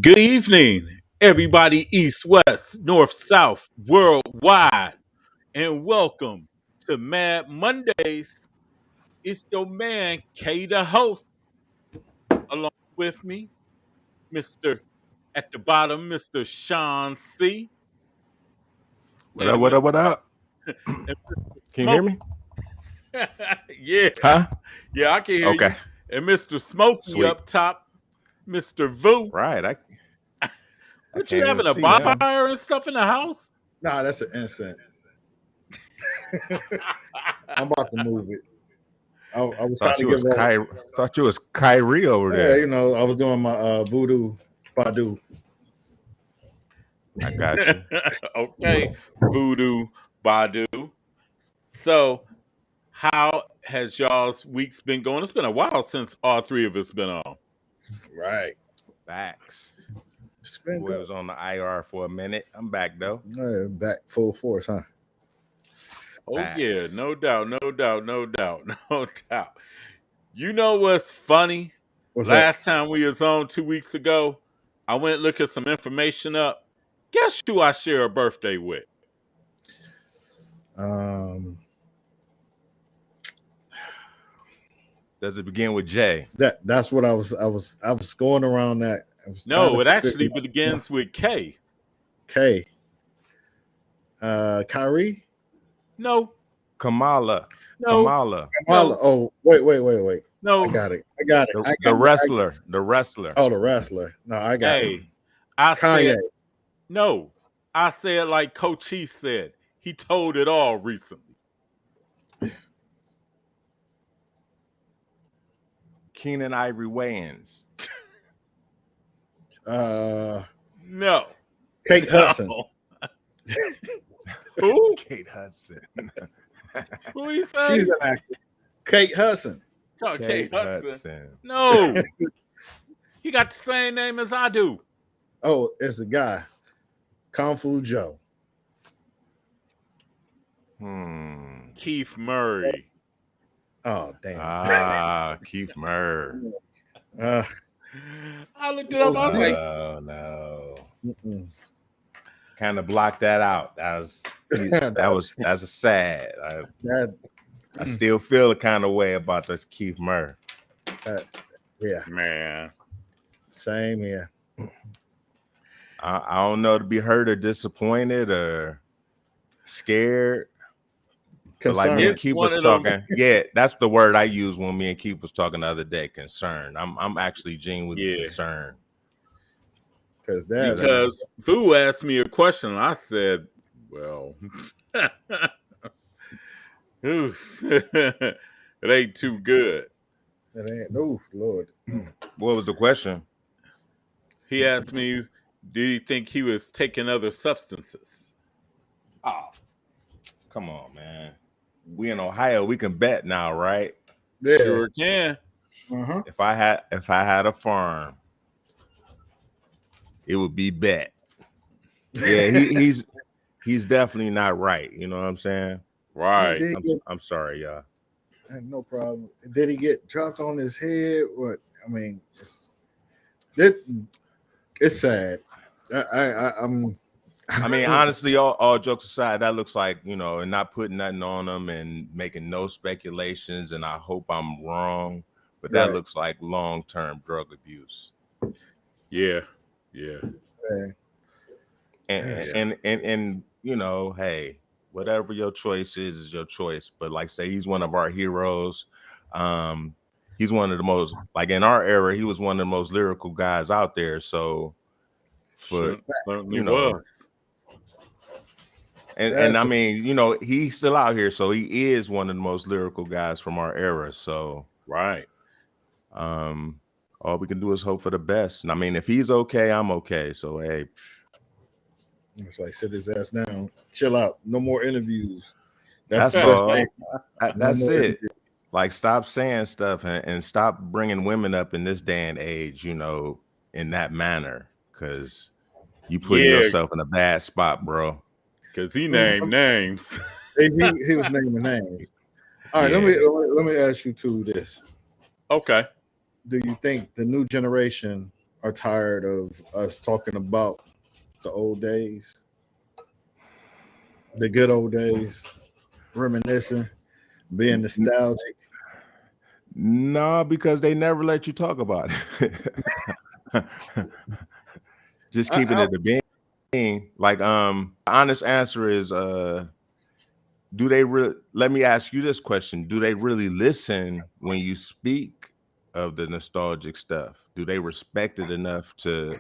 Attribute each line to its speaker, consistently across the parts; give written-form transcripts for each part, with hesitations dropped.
Speaker 1: Good evening, everybody, east, west, north, south, worldwide, and welcome to Mad Mondays. It's your man, K, the host, along with me, Mr. at the bottom, Mr. Sean C.
Speaker 2: What up?
Speaker 1: And,
Speaker 2: What up? What up?
Speaker 1: and Mr.
Speaker 2: Can you hear
Speaker 1: Smoke.
Speaker 2: me?
Speaker 1: Yeah,
Speaker 2: Huh?
Speaker 1: yeah, I can hear
Speaker 2: Okay.
Speaker 1: you. And Mr. Smokey
Speaker 2: Sweet.
Speaker 1: up top, Mr. Vu.
Speaker 2: Right. I
Speaker 1: What you
Speaker 2: can't even
Speaker 1: having a
Speaker 2: see now.
Speaker 1: bonfire and stuff in the house?
Speaker 3: Nah, that's an instant. I'm about to move it. I was trying
Speaker 2: Thought
Speaker 3: to
Speaker 2: you
Speaker 3: give
Speaker 2: was
Speaker 3: up.
Speaker 2: Thought you was Kyrie over
Speaker 3: Yeah,
Speaker 2: there.
Speaker 3: I was doing my voodoo Badu.
Speaker 2: I got you.
Speaker 1: Okay, Voodoo Badu. So, how has y'all's weeks been going? It's been a while since all three of us been on.
Speaker 3: Right.
Speaker 2: Facts.
Speaker 3: It's been
Speaker 2: Boy
Speaker 3: good.
Speaker 2: was on the IR for a minute. I'm back though.
Speaker 3: Back full force, huh?
Speaker 1: Oh
Speaker 2: Facts.
Speaker 1: yeah, no doubt, no doubt, no doubt, no doubt. You know what's funny?
Speaker 3: What's
Speaker 1: Last time we was on 2 weeks ago, I went looking some information up. Guess who I share a birthday with?
Speaker 3: that?
Speaker 2: Does it begin with J?
Speaker 3: That's what I was going around that. I was trying
Speaker 1: No,
Speaker 3: to
Speaker 1: it actually
Speaker 3: figure out.
Speaker 1: begins with K.
Speaker 3: K. Kyrie.
Speaker 1: No,
Speaker 2: Kamala.
Speaker 1: no,
Speaker 2: Kamala.
Speaker 3: Kamala.
Speaker 1: no,
Speaker 3: Oh, wait.
Speaker 1: no.
Speaker 3: I got it. I got it.
Speaker 2: The wrestler. The wrestler.
Speaker 3: Oh, the wrestler. No, I got it.
Speaker 1: Hey, I
Speaker 3: Kanye.
Speaker 1: said no. I said like Coach Chief said. He told it all recently.
Speaker 2: Keenan Ivory Wayans.
Speaker 1: No.
Speaker 3: Kate Hudson.
Speaker 1: No. Who?
Speaker 2: Kate Hudson.
Speaker 1: Who he said?
Speaker 3: She's an actor. Kate Hudson.
Speaker 1: Oh, Kate Hudson.
Speaker 2: Hudson.
Speaker 1: No. He got the same name as I do.
Speaker 3: Oh, it's a guy. Kung Fu Joe.
Speaker 1: Keith Murray.
Speaker 3: Oh, damn.
Speaker 2: Keith Murray.
Speaker 1: I looked it up. I was like,
Speaker 2: Oh no.
Speaker 3: Mm-mm.
Speaker 2: Kind of blocked that out. That's a sad. I still feel a kind of way about this Keith Murray.
Speaker 3: Yeah,
Speaker 1: man.
Speaker 3: same here.
Speaker 2: I don't know to be hurt or disappointed or scared. But like me and
Speaker 1: It's
Speaker 2: Keith
Speaker 1: one
Speaker 2: was
Speaker 1: of them-
Speaker 2: talking. Yeah, that's the word I used when me and Keith was talking the other day. Concerned. I'm actually genuinely concerned.
Speaker 3: Because
Speaker 1: Fu asked me a question, and I said, "Well, it ain't too good."
Speaker 3: it ain't no Lord.
Speaker 2: What was the question?
Speaker 1: He asked me, "Do you think he was taking other substances?"
Speaker 2: Oh, come on, man. We in Ohio, we can bet now, right?
Speaker 3: Yeah.
Speaker 1: Sure can.
Speaker 3: Uh-huh.
Speaker 2: If I had a farm, it would be bet. Yeah, he's definitely not right. You know what I'm saying?
Speaker 1: Right.
Speaker 2: I'm sorry, y'all.
Speaker 3: No problem. Did he get dropped on his head? What? I mean, it's sad.
Speaker 2: I mean, honestly, all jokes aside, that looks like, and not putting nothing on them and making no speculations. And I hope I'm wrong, but that looks like long-term drug abuse.
Speaker 1: Yeah.
Speaker 2: And hey, whatever your choice is your choice. But like say he's one of our heroes. He's one of the most, like in our era, he was one of the most lyrical guys out there. So And I mean, he's still out here, so he is one of the most lyrical guys from our era. So all we can do is hope for the best. And I mean, if he's okay, I'm okay. So hey,
Speaker 3: it's like sit his ass down, chill out, no more interviews.
Speaker 2: That's all. That's it. Like stop saying stuff and stop bringing women up in this day and age, in that manner, because you putting yourself in a bad spot, bro.
Speaker 1: Because he named names.
Speaker 3: He was naming names. All right, let me ask you this.
Speaker 1: Okay.
Speaker 3: Do you think the new generation are tired of us talking about the old days, the good old days, reminiscing, being nostalgic.
Speaker 2: No, because they never let you talk about it. Just keeping
Speaker 3: I
Speaker 2: it a being. Like, honest answer is, do they really? Let me ask you this question: do they really listen when you speak of the nostalgic stuff? Do they respect it enough to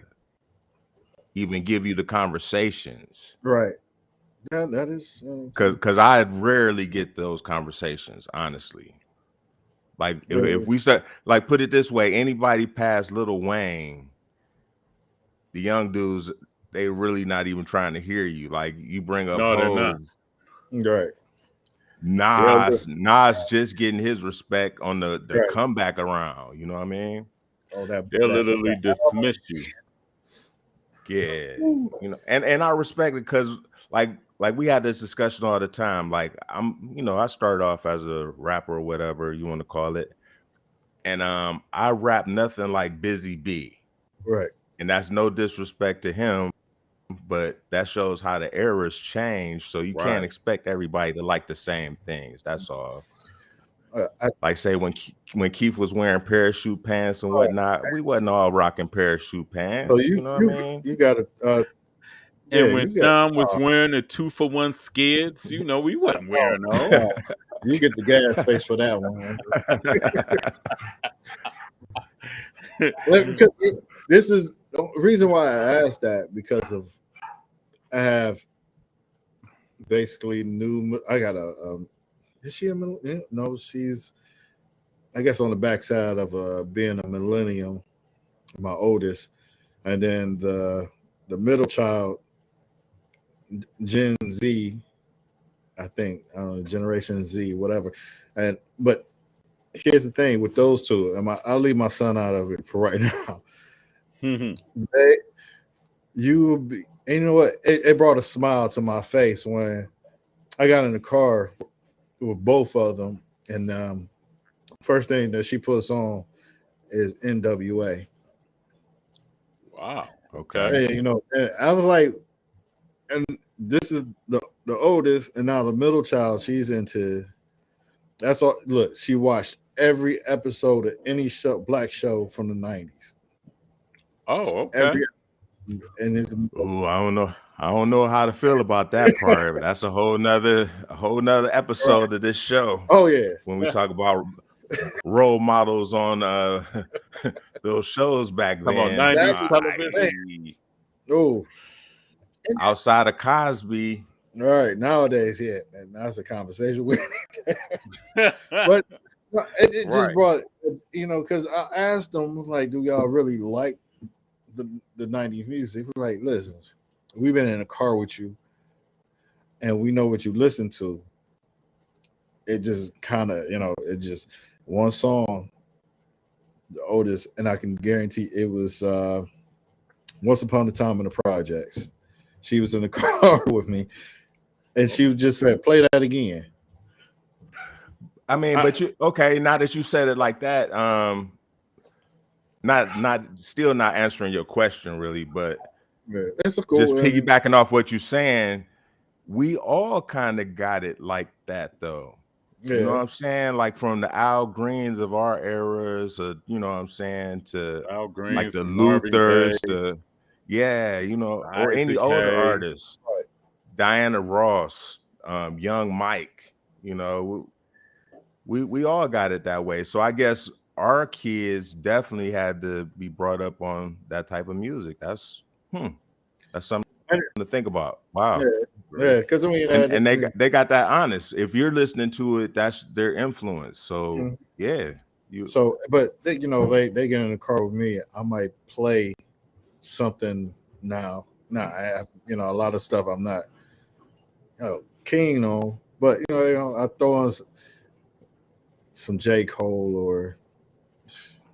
Speaker 2: even give you the conversations?
Speaker 3: right. Yeah, that is.
Speaker 2: Because I rarely get those conversations, honestly. Like if we start, like, put it this way, anybody past Lil Wayne, the young dudes, they really not even trying to hear you. Like, you bring up
Speaker 1: No, they're not.
Speaker 2: Hove,
Speaker 3: Right.
Speaker 2: Nas just getting his respect on the
Speaker 3: Right.
Speaker 2: comeback around. You know what I mean?
Speaker 3: Oh, that.
Speaker 1: They'll literally dismiss you.
Speaker 2: Yeah, you know, and I respect it because like we had this discussion all the time. Like, I started off as a rapper or whatever you want to call it, and I rap nothing like Busy B,
Speaker 3: Right.
Speaker 2: and that's no disrespect to him, but that shows how the era's changed. So you can't expect everybody to like the same things. That's all. Like, say when Keith was wearing parachute pants and whatnot, we wasn't all rocking parachute pants.
Speaker 3: So
Speaker 2: you know what I mean?
Speaker 3: You got to.
Speaker 1: And when Sean was wearing the 2-for-1 skids, we wasn't wearing those.
Speaker 3: You get the gas space for that one. This is the reason why I asked that, because of I have basically I got a. Is she a millennial? No, she's, I guess, on the backside of being a millennium, my oldest, and then the middle child, Gen Z, I think, Generation Z, whatever. But here's the thing with those two, and I'll leave my son out of it for right now. And you know what? It brought a smile to my face when I got in the car with both of them, and first thing that she puts on is NWA.
Speaker 1: Wow. Okay.
Speaker 3: And, and I was like, and this is the oldest, and now the middle child, she's into. That's all. Look, she watched every episode of any black show from the 90s.
Speaker 1: Oh, okay.
Speaker 3: And it's.
Speaker 2: Oh, I don't know how to feel about that part, but that's a whole nother episode of this show.
Speaker 3: Oh yeah,
Speaker 2: when we talk about role models on those shows back then.
Speaker 1: Come on, 90s television.
Speaker 3: Oh,
Speaker 2: outside of Cosby.
Speaker 3: All right, nowadays, yeah, man, that's a conversation. But it just brought, because I asked them, like, do y'all really like the 90s music? We're like, listen, we've been in a car with you, and we know what you listen to. It just kind of, it just one song, the oldest, and I can guarantee it was Once Upon a Time in the Projects. She was in the car with me, and she just said, play that again.
Speaker 2: I mean, but now that you said it like that, still not answering your question really, but
Speaker 3: that's a cool,
Speaker 2: just piggybacking off what you're saying, we all kind of got it like that though. You know what I'm saying? Like, from the Al Greens of our eras, you know what I'm saying, to
Speaker 1: Al Greens,
Speaker 2: like the Luthers, or any older artists, Diana Ross, Young Mike, we all got it that way. So I guess our kids definitely had to be brought up on that type of music. That's something to think about. Wow.
Speaker 3: Yeah, because
Speaker 2: and they got that honest. If you're listening to it, that's their influence. So
Speaker 3: but they get in the car with me. I might play something now. I a lot of stuff I'm not keen on, but I throw on some J. Cole. Or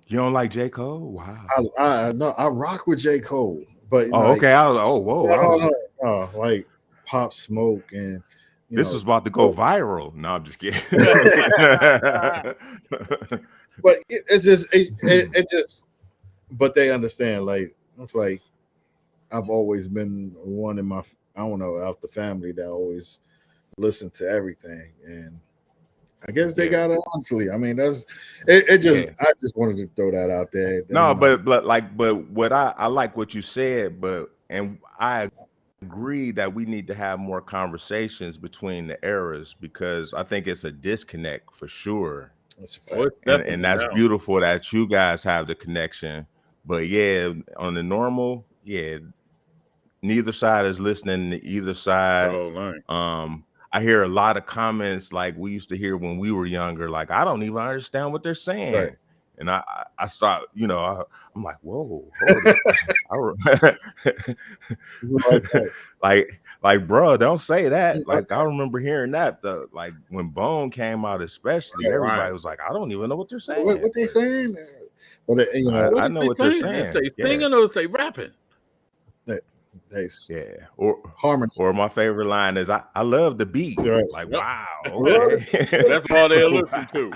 Speaker 2: you don't like J. Cole? Wow.
Speaker 3: I rock with J. Cole, but
Speaker 2: okay. I was
Speaker 3: like Pop Smoke, and
Speaker 2: this was about to go viral. No, I'm just kidding.
Speaker 3: But it's just it just but they understand. Like it's like I've always been one in my I don't know out the family that always listened to everything, and I guess they got it honestly. I mean, that's it. Just I just wanted to throw that out there.
Speaker 2: No, but what I like what you said, and I agree that we need to have more conversations between the eras because I think it's a disconnect for sure.
Speaker 3: That's a fact.
Speaker 2: And that's beautiful that you guys have the connection. But yeah, on the normal, neither side is listening to either side. I hear a lot of comments like we used to hear when we were younger, like I don't even understand what they're saying.
Speaker 3: Right.
Speaker 2: And I start, I'm like, whoa, hold like, bro, don't say that. Like, I remember hearing that like when Bone came out, especially everybody was like, I don't even know what they're saying.
Speaker 3: What they saying? But
Speaker 2: I know what they're saying.
Speaker 1: Is they singing or is they rapping?
Speaker 2: Or
Speaker 3: harmony.
Speaker 2: Or my favorite line is I love the beat.
Speaker 3: Right.
Speaker 2: Like, wow, okay.
Speaker 1: That's all they'll listen to.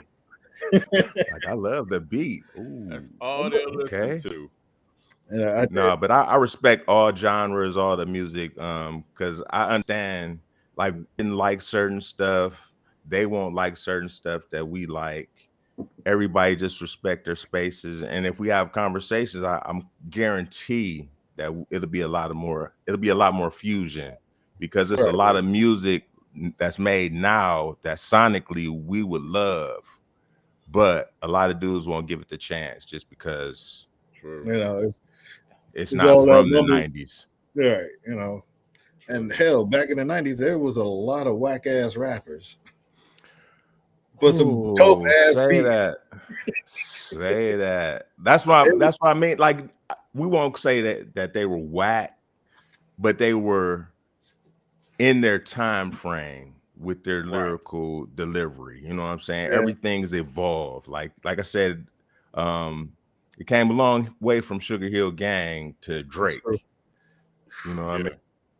Speaker 2: Like, I love the beat. Ooh,
Speaker 1: that's all they'll listen to.
Speaker 2: But I respect all genres, all the music, because I understand like didn't like certain stuff, they won't like certain stuff that we like. Everybody just respect their spaces, and if we have conversations, I'm guarantee that it'll be a lot more fusion because it's a lot of music that's made now that sonically we would love, but a lot of dudes won't give it the chance just because it's not from the 90s.
Speaker 3: Right, and hell, back in the 90s, there was a lot of whack ass rappers. But some dope ass beats.
Speaker 2: Say that. That's why I mean, like, we won't say that they were whack, but they were in their time frame with their lyrical delivery. You know what I'm saying?
Speaker 3: Yeah.
Speaker 2: Everything's evolved. Like I said, it came a long way from Sugar Hill Gang to Drake. You know what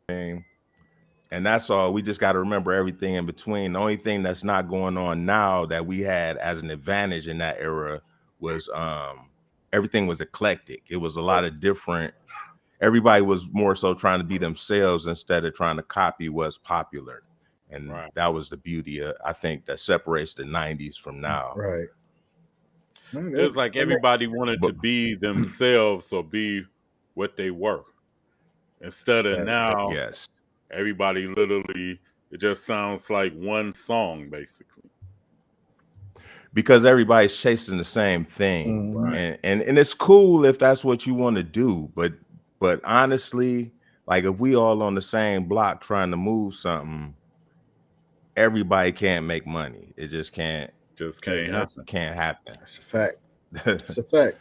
Speaker 2: I mean? And that's all. We just got to remember everything in between. The only thing that's not going on now that we had as an advantage in that era was everything was eclectic. It was a lot of different. Everybody was more so trying to be themselves instead of trying to copy what's popular. And that was the beauty, I think, that separates the 90s from now.
Speaker 3: Right.
Speaker 1: It's like everybody wanted to be themselves or be what they were. Instead of now, everybody literally, it just sounds like one song, basically.
Speaker 2: Because everybody's chasing the same thing. And it's cool if that's what you want to do. But honestly, like if we all on the same block trying to move something, everybody can't make money. It just can't. Can't happen.
Speaker 3: That's a fact. That's a fact.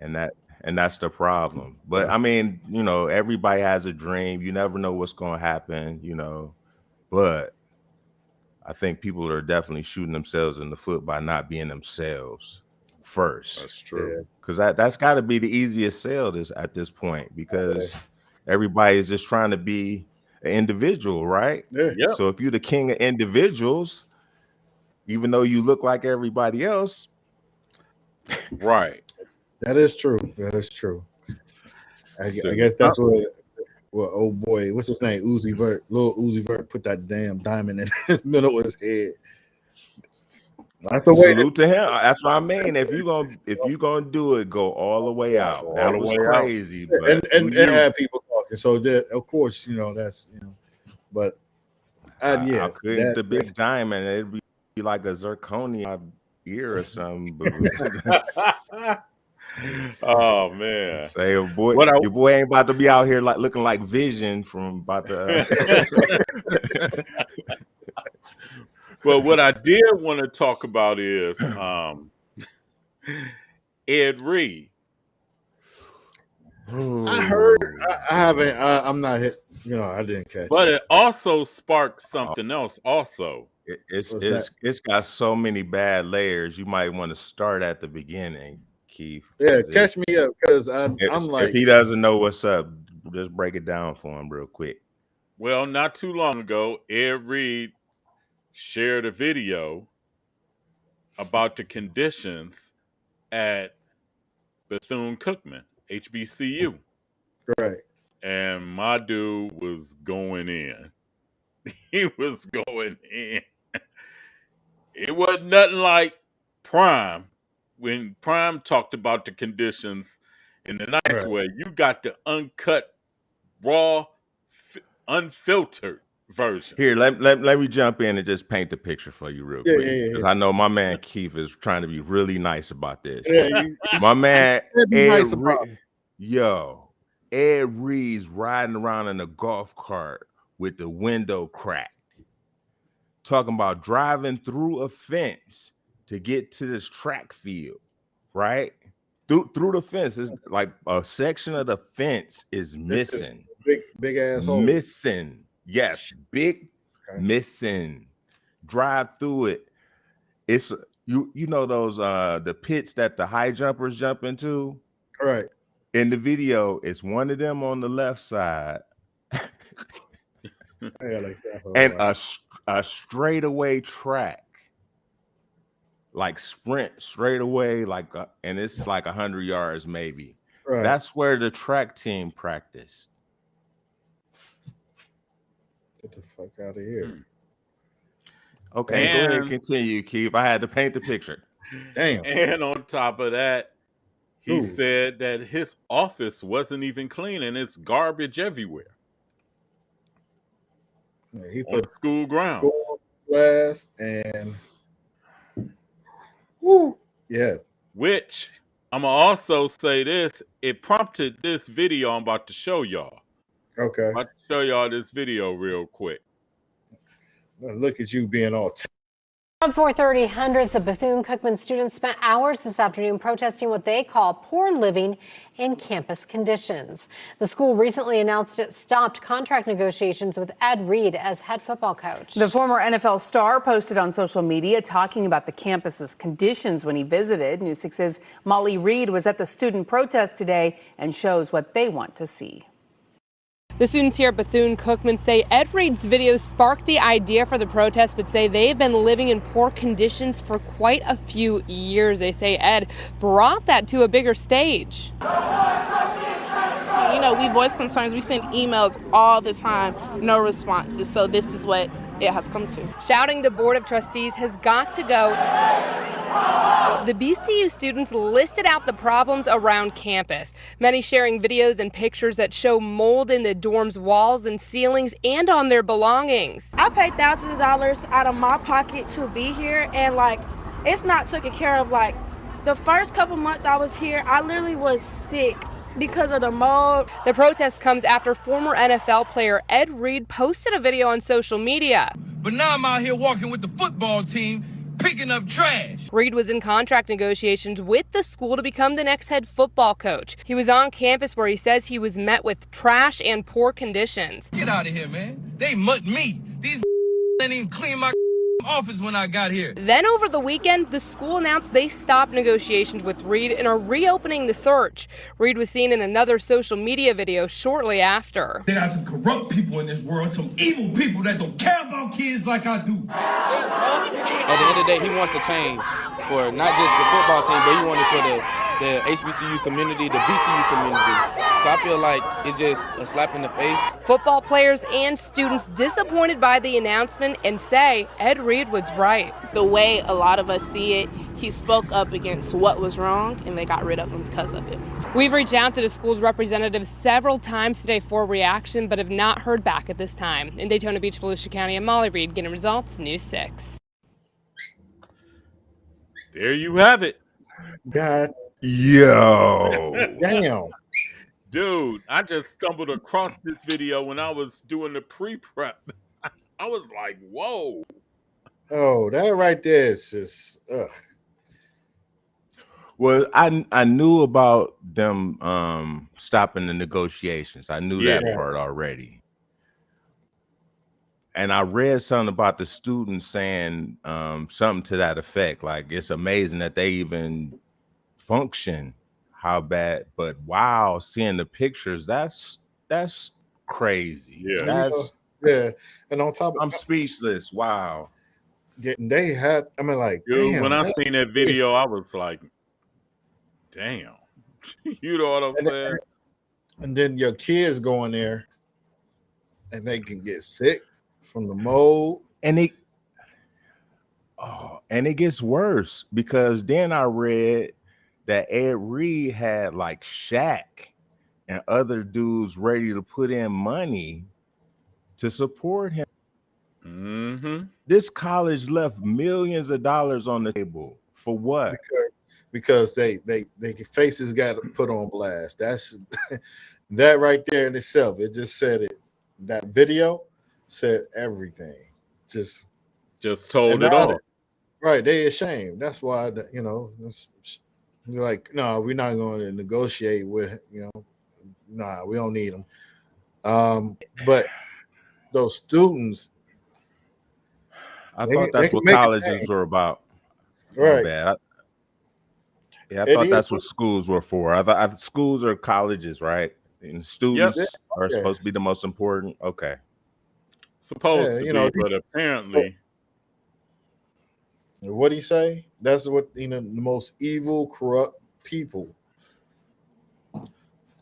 Speaker 2: And that's the problem. But I mean, everybody has a dream. You never know what's going to happen, but I think people are definitely shooting themselves in the foot by not being themselves first.
Speaker 1: That's true.
Speaker 2: Because that's got to be the easiest sell at this point because everybody is just trying to be an individual, right?
Speaker 3: Yeah.
Speaker 2: So if you're the king of individuals, even though you look like everybody else.
Speaker 1: Right.
Speaker 3: That is true. That is true. I guess that's what old boy, what's his name? Lil Uzi Vert put that damn diamond in the middle of his head.
Speaker 2: That's the way. Salute to him. That's what I mean. If you gonna do it, go all the way out. That was crazy. But
Speaker 3: and have people talking. So that, of course, that's but
Speaker 2: I couldn't the big diamond. It'd be like a zirconia ear or something.
Speaker 1: Oh man!
Speaker 2: Say, your boy ain't about to be out here like looking like Vision from about the.
Speaker 1: But what I did want to talk about is Ed Reed.
Speaker 3: I heard. I haven't. I'm not hit. I didn't catch.
Speaker 1: But it also sparked something else. Also,
Speaker 2: it's got so many bad layers. You might want to start at the beginning. Keith.
Speaker 3: Yeah, catch me up because I'm like,
Speaker 2: if he doesn't know what's up, just break it down for him real quick.
Speaker 1: Well, not too long ago, Ed Reed shared a video about the conditions at Bethune-Cookman HBCU.
Speaker 3: Right.
Speaker 1: And my dude was going in. He was going in. It wasn't nothing like Prime. When Prime talked about the conditions in the nice
Speaker 3: Right.
Speaker 1: way, you got the uncut, raw, unfiltered version.
Speaker 2: Here, let me jump in and just paint the picture for you real quick. Because I know my man Keith is trying to be really nice about this. My man
Speaker 3: nice
Speaker 2: Ed Reed's riding around in a golf cart with the window cracked. Talking about driving through a fence to get to this track field, right? Through the fence. Is like a section of the fence is missing.
Speaker 3: Big asshole.
Speaker 2: Missing. Yes, big missing. Drive through it. It's you know those the pits that the high jumpers jump into?
Speaker 3: Right.
Speaker 2: In the video, it's one of them on the left side. And a straightaway track. Like sprint straight away, and it's like 100 yards maybe. Right. That's where the track team practiced.
Speaker 3: Get the fuck out of here.
Speaker 2: Okay, go ahead and continue, Keith. I had to paint the picture.
Speaker 3: Damn.
Speaker 1: And on top of that, he said that his office wasn't even clean and it's garbage everywhere.
Speaker 3: Yeah, he
Speaker 1: on
Speaker 3: put
Speaker 1: school grounds.
Speaker 3: Glass and yeah.
Speaker 1: Which I'm gonna also say this, it prompted this video I'm about to show y'all.
Speaker 3: Okay.
Speaker 1: I'm about to show y'all this video real quick.
Speaker 3: Look at you being all
Speaker 4: Around 4:30, hundreds of Bethune-Cookman students spent hours this afternoon protesting what they call poor living and campus conditions. The school recently announced it stopped contract negotiations with Ed Reed as head football coach.
Speaker 5: The former NFL star posted on social media talking about the campus's conditions when he visited. News 6's Molly Reed was at the student protest today and shows what they want to see.
Speaker 6: The students here at Bethune-Cookman say Ed Reed's videos sparked the idea for the protest, but say they've been living in poor conditions for quite a few years. They say Ed brought that to a bigger stage.
Speaker 7: You know, we voice concerns, we send emails all the time, no responses. So this is what it has come to.
Speaker 6: Shouting the Board of Trustees has got to go. The BCU students listed out the problems around campus, many sharing videos and pictures that show mold in the dorm's walls and ceilings and on their belongings.
Speaker 7: I paid thousands of dollars out of my pocket to be here, and it's not taken care of. The first couple months I was here, I literally was sick because of the mold.
Speaker 6: The protest comes after former NFL player Ed Reed posted a video on social media.
Speaker 8: But now I'm out here walking with the football team, picking up trash.
Speaker 6: Reed was in contract negotiations with the school to become the next head football coach. He was on campus where he says he was met with trash and poor conditions.
Speaker 8: Get out of here, man. They mutt me. These didn't even clean my office when I got here.
Speaker 6: Then over the weekend, the school announced they stopped negotiations with Reed and are reopening the search. Reed was seen in another social media video shortly after.
Speaker 8: There are some corrupt people in this world, some evil people that don't care about kids like I do.
Speaker 9: At the end of the day, he wants to change for not just the football team, but he wanted for the HBCU community, the BCU community. So I feel like it's just a slap in the face.
Speaker 6: Football players and students disappointed by the announcement and say Ed Reed was right.
Speaker 7: The way a lot of us see it, he spoke up against what was wrong, and they got rid of him because of it.
Speaker 6: We've reached out to the school's representatives several times today for a reaction, but have not heard back at this time. In Daytona Beach, Volusia County, I'm Molly Reed, getting results, News 6.
Speaker 1: There you have it.
Speaker 3: God.
Speaker 2: Yo.
Speaker 3: Damn.
Speaker 1: Dude, I just stumbled across this video when I was doing the pre-prep. I was like, whoa.
Speaker 3: Oh, that right there is just, ugh.
Speaker 2: Well, I knew about them stopping the negotiations. I knew that part already. And I read something about the students saying something to that effect. Like, it's amazing that they even function. How bad, but wow, seeing the pictures, that's crazy.
Speaker 1: Yeah.
Speaker 3: And on top of
Speaker 2: I'm speechless. Wow.
Speaker 3: They had,
Speaker 1: Dude, when I seen that video, I was like, damn. You know what I'm
Speaker 3: And then,
Speaker 1: saying?
Speaker 3: and then your kids go in there and they can get sick from the mold.
Speaker 2: And it gets worse because then I read that Ed Reed had like Shaq and other dudes ready to put in money to support him.
Speaker 1: Mm-hmm.
Speaker 2: This college left millions of dollars on the table for what?
Speaker 3: Because they faces got put on blast. That's that right there in itself. It just said it. That video said everything. Just
Speaker 1: told it all.
Speaker 3: Right, they ashamed. That's why you're like, no, we're not going to negotiate with nah, we don't need them. But those students,
Speaker 2: I thought that's what
Speaker 3: make a
Speaker 2: colleges
Speaker 3: change.
Speaker 2: were about.
Speaker 3: Right.
Speaker 2: My bad. I thought that's what schools were for. I thought schools are colleges, right? And students are supposed to be the most important. Okay.
Speaker 1: Supposed to be, but apparently.
Speaker 3: What do you say? That's what the most evil, corrupt people.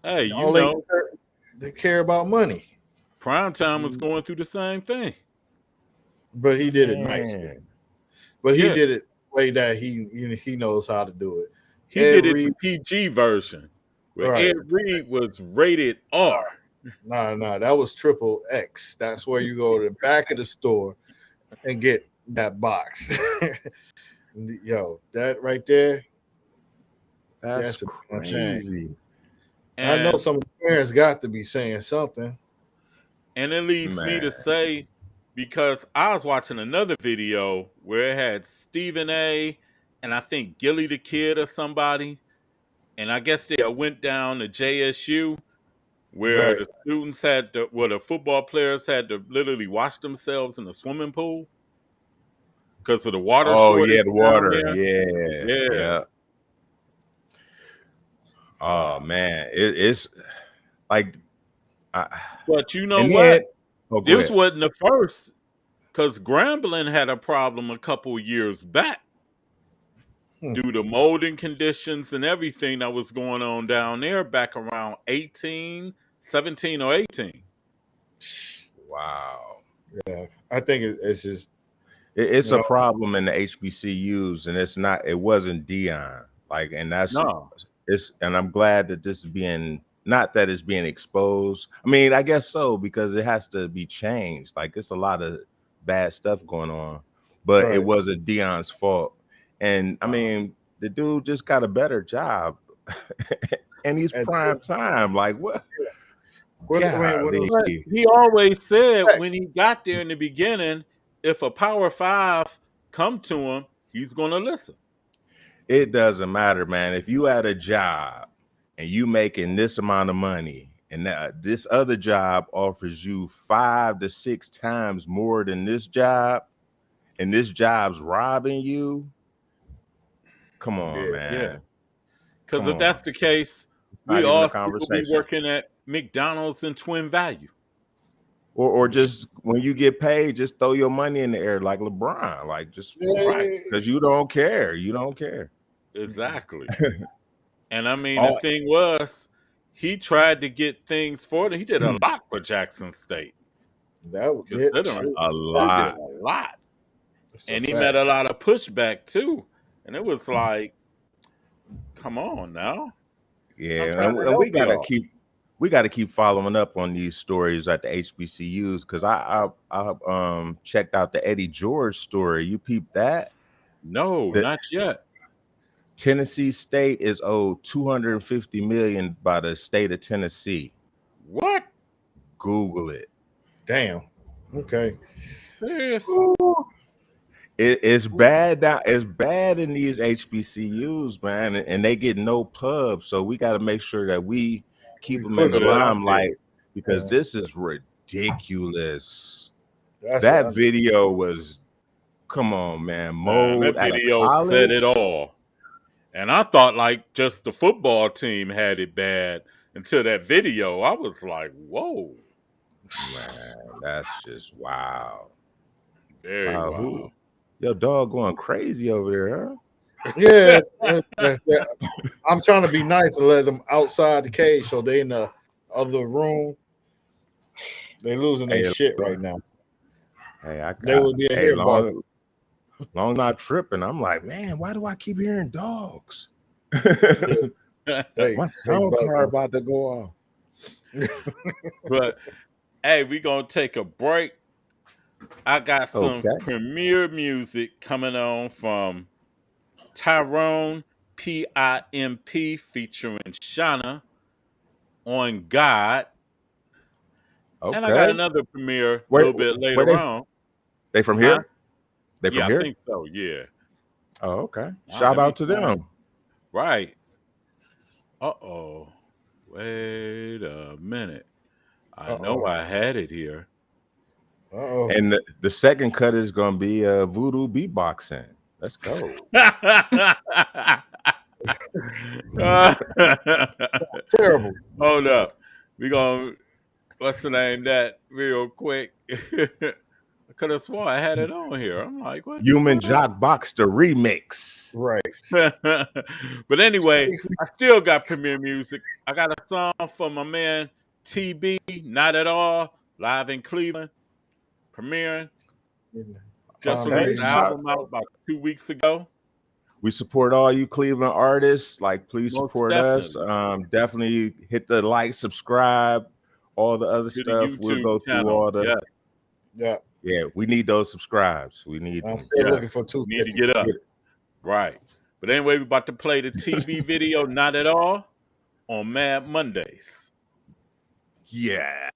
Speaker 1: Hey,
Speaker 3: they care about money.
Speaker 1: Primetime was going through the same thing.
Speaker 3: But he did it nicely. But he did it the way that he knows how to do it.
Speaker 1: He did it the PG version, where Ed Reed was rated R.
Speaker 3: No, that was triple X. That's where you go to the back of the store and get that box. Yo, that right there,
Speaker 2: that's crazy.
Speaker 3: And I know some parents got to be saying something.
Speaker 1: And it leads me to say, because I was watching another video where it had Stephen A. and I think Gilly the Kid or somebody. And I guess they went down to JSU where the students the football players had to literally wash themselves in the swimming pool because of the water shortage.
Speaker 2: Yeah, the water. Yeah. Oh man, it's like.
Speaker 1: But you know what? This wasn't the first, because Grambling had a problem a couple years back due to molding conditions and everything that was going on down there back around 17 or 18.
Speaker 2: Wow.
Speaker 3: Yeah, I think it's just
Speaker 2: it's a problem in the HBCUs, and it wasn't Dion. Like, and that's and I'm glad that this is being, not that it's being exposed. I mean, I guess so, because it has to be changed. Like, it's a lot of bad stuff going on, but it wasn't Dion's fault. And I mean, the dude just got a better job, and he's prime time. Like, what?
Speaker 1: He always said when he got there in the beginning, if a Power 5 come to him, he's gonna listen.
Speaker 2: It doesn't matter, man. If you had a job and you making this amount of money, and this other job offers you 5 to 6 times more than this job, and this job's robbing you, come on, man.
Speaker 1: Yeah. Because if that's the case, we all will be working at McDonald's in Twin Value.
Speaker 2: Or just when you get paid, just throw your money in the air like LeBron, like just because you don't care. You don't care.
Speaker 1: Exactly. And I mean, the thing was, he tried to get things for them. He did a lot for Jackson State.
Speaker 3: That did
Speaker 2: a lot.
Speaker 1: And he met a lot of pushback too. And it was like, come on now.
Speaker 2: Yeah, and we gotta keep following up on these stories at the HBCUs, because I checked out the Eddie George story. You peeped that?
Speaker 1: No, not yet.
Speaker 2: Tennessee State is owed $250 million by the state of Tennessee.
Speaker 1: What?
Speaker 2: Google it.
Speaker 3: Damn. Okay.
Speaker 1: Serious?
Speaker 2: It's bad now. It's bad in these HBCUs, man, and they get no pub. So we got to make sure that we keep them in the limelight, because this is ridiculous. That video was, come on, man. Mold
Speaker 1: that video said it all. And I thought like just the football team had it bad until that video. I was like, whoa.
Speaker 2: Man, that's just wow.
Speaker 1: Very wow.
Speaker 2: Your dog going crazy over there, huh?
Speaker 3: Yeah, I'm trying to be nice and let them outside the cage, so they in the other room. They losing their shit right now.
Speaker 2: Hey,
Speaker 3: They would be here,
Speaker 2: long not tripping. I'm like, man, why do I keep hearing dogs? My sound card about to go off.
Speaker 1: But hey, we gonna take a break. I got some premiere music coming on from Tyrone PIMP featuring Shauna on God.
Speaker 2: Okay.
Speaker 1: And I got another premiere a little bit later on.
Speaker 2: They from here? They from here?
Speaker 1: I think so, yeah.
Speaker 2: Oh, okay. Shout out to them.
Speaker 1: Right. Uh-oh. Wait a minute. I know I had it here.
Speaker 2: And the second cut is going to be voodoo beatboxing. Let's go.
Speaker 3: Terrible.
Speaker 1: Hold up. We going to, what's the name that real quick? I could have sworn I had it on here. I'm like, what?
Speaker 2: Human Jock Box the remix.
Speaker 3: Right.
Speaker 1: But anyway, I still got premiere music. I got a song from my man TB, Not At All, live in Cleveland, premiering. Just released the album out about 2 weeks ago.
Speaker 2: We support all you Cleveland artists. Like, please support us. Definitely hit the like, subscribe, all the other stuff. We'll go through all the.
Speaker 3: Yes.
Speaker 2: Yeah, we need those subscribes. We need.
Speaker 3: I'm still looking for two.
Speaker 1: Need to get up. Right. But anyway, we're about to play the TV video, Not At All, on Mad Mondays.
Speaker 2: Yeah.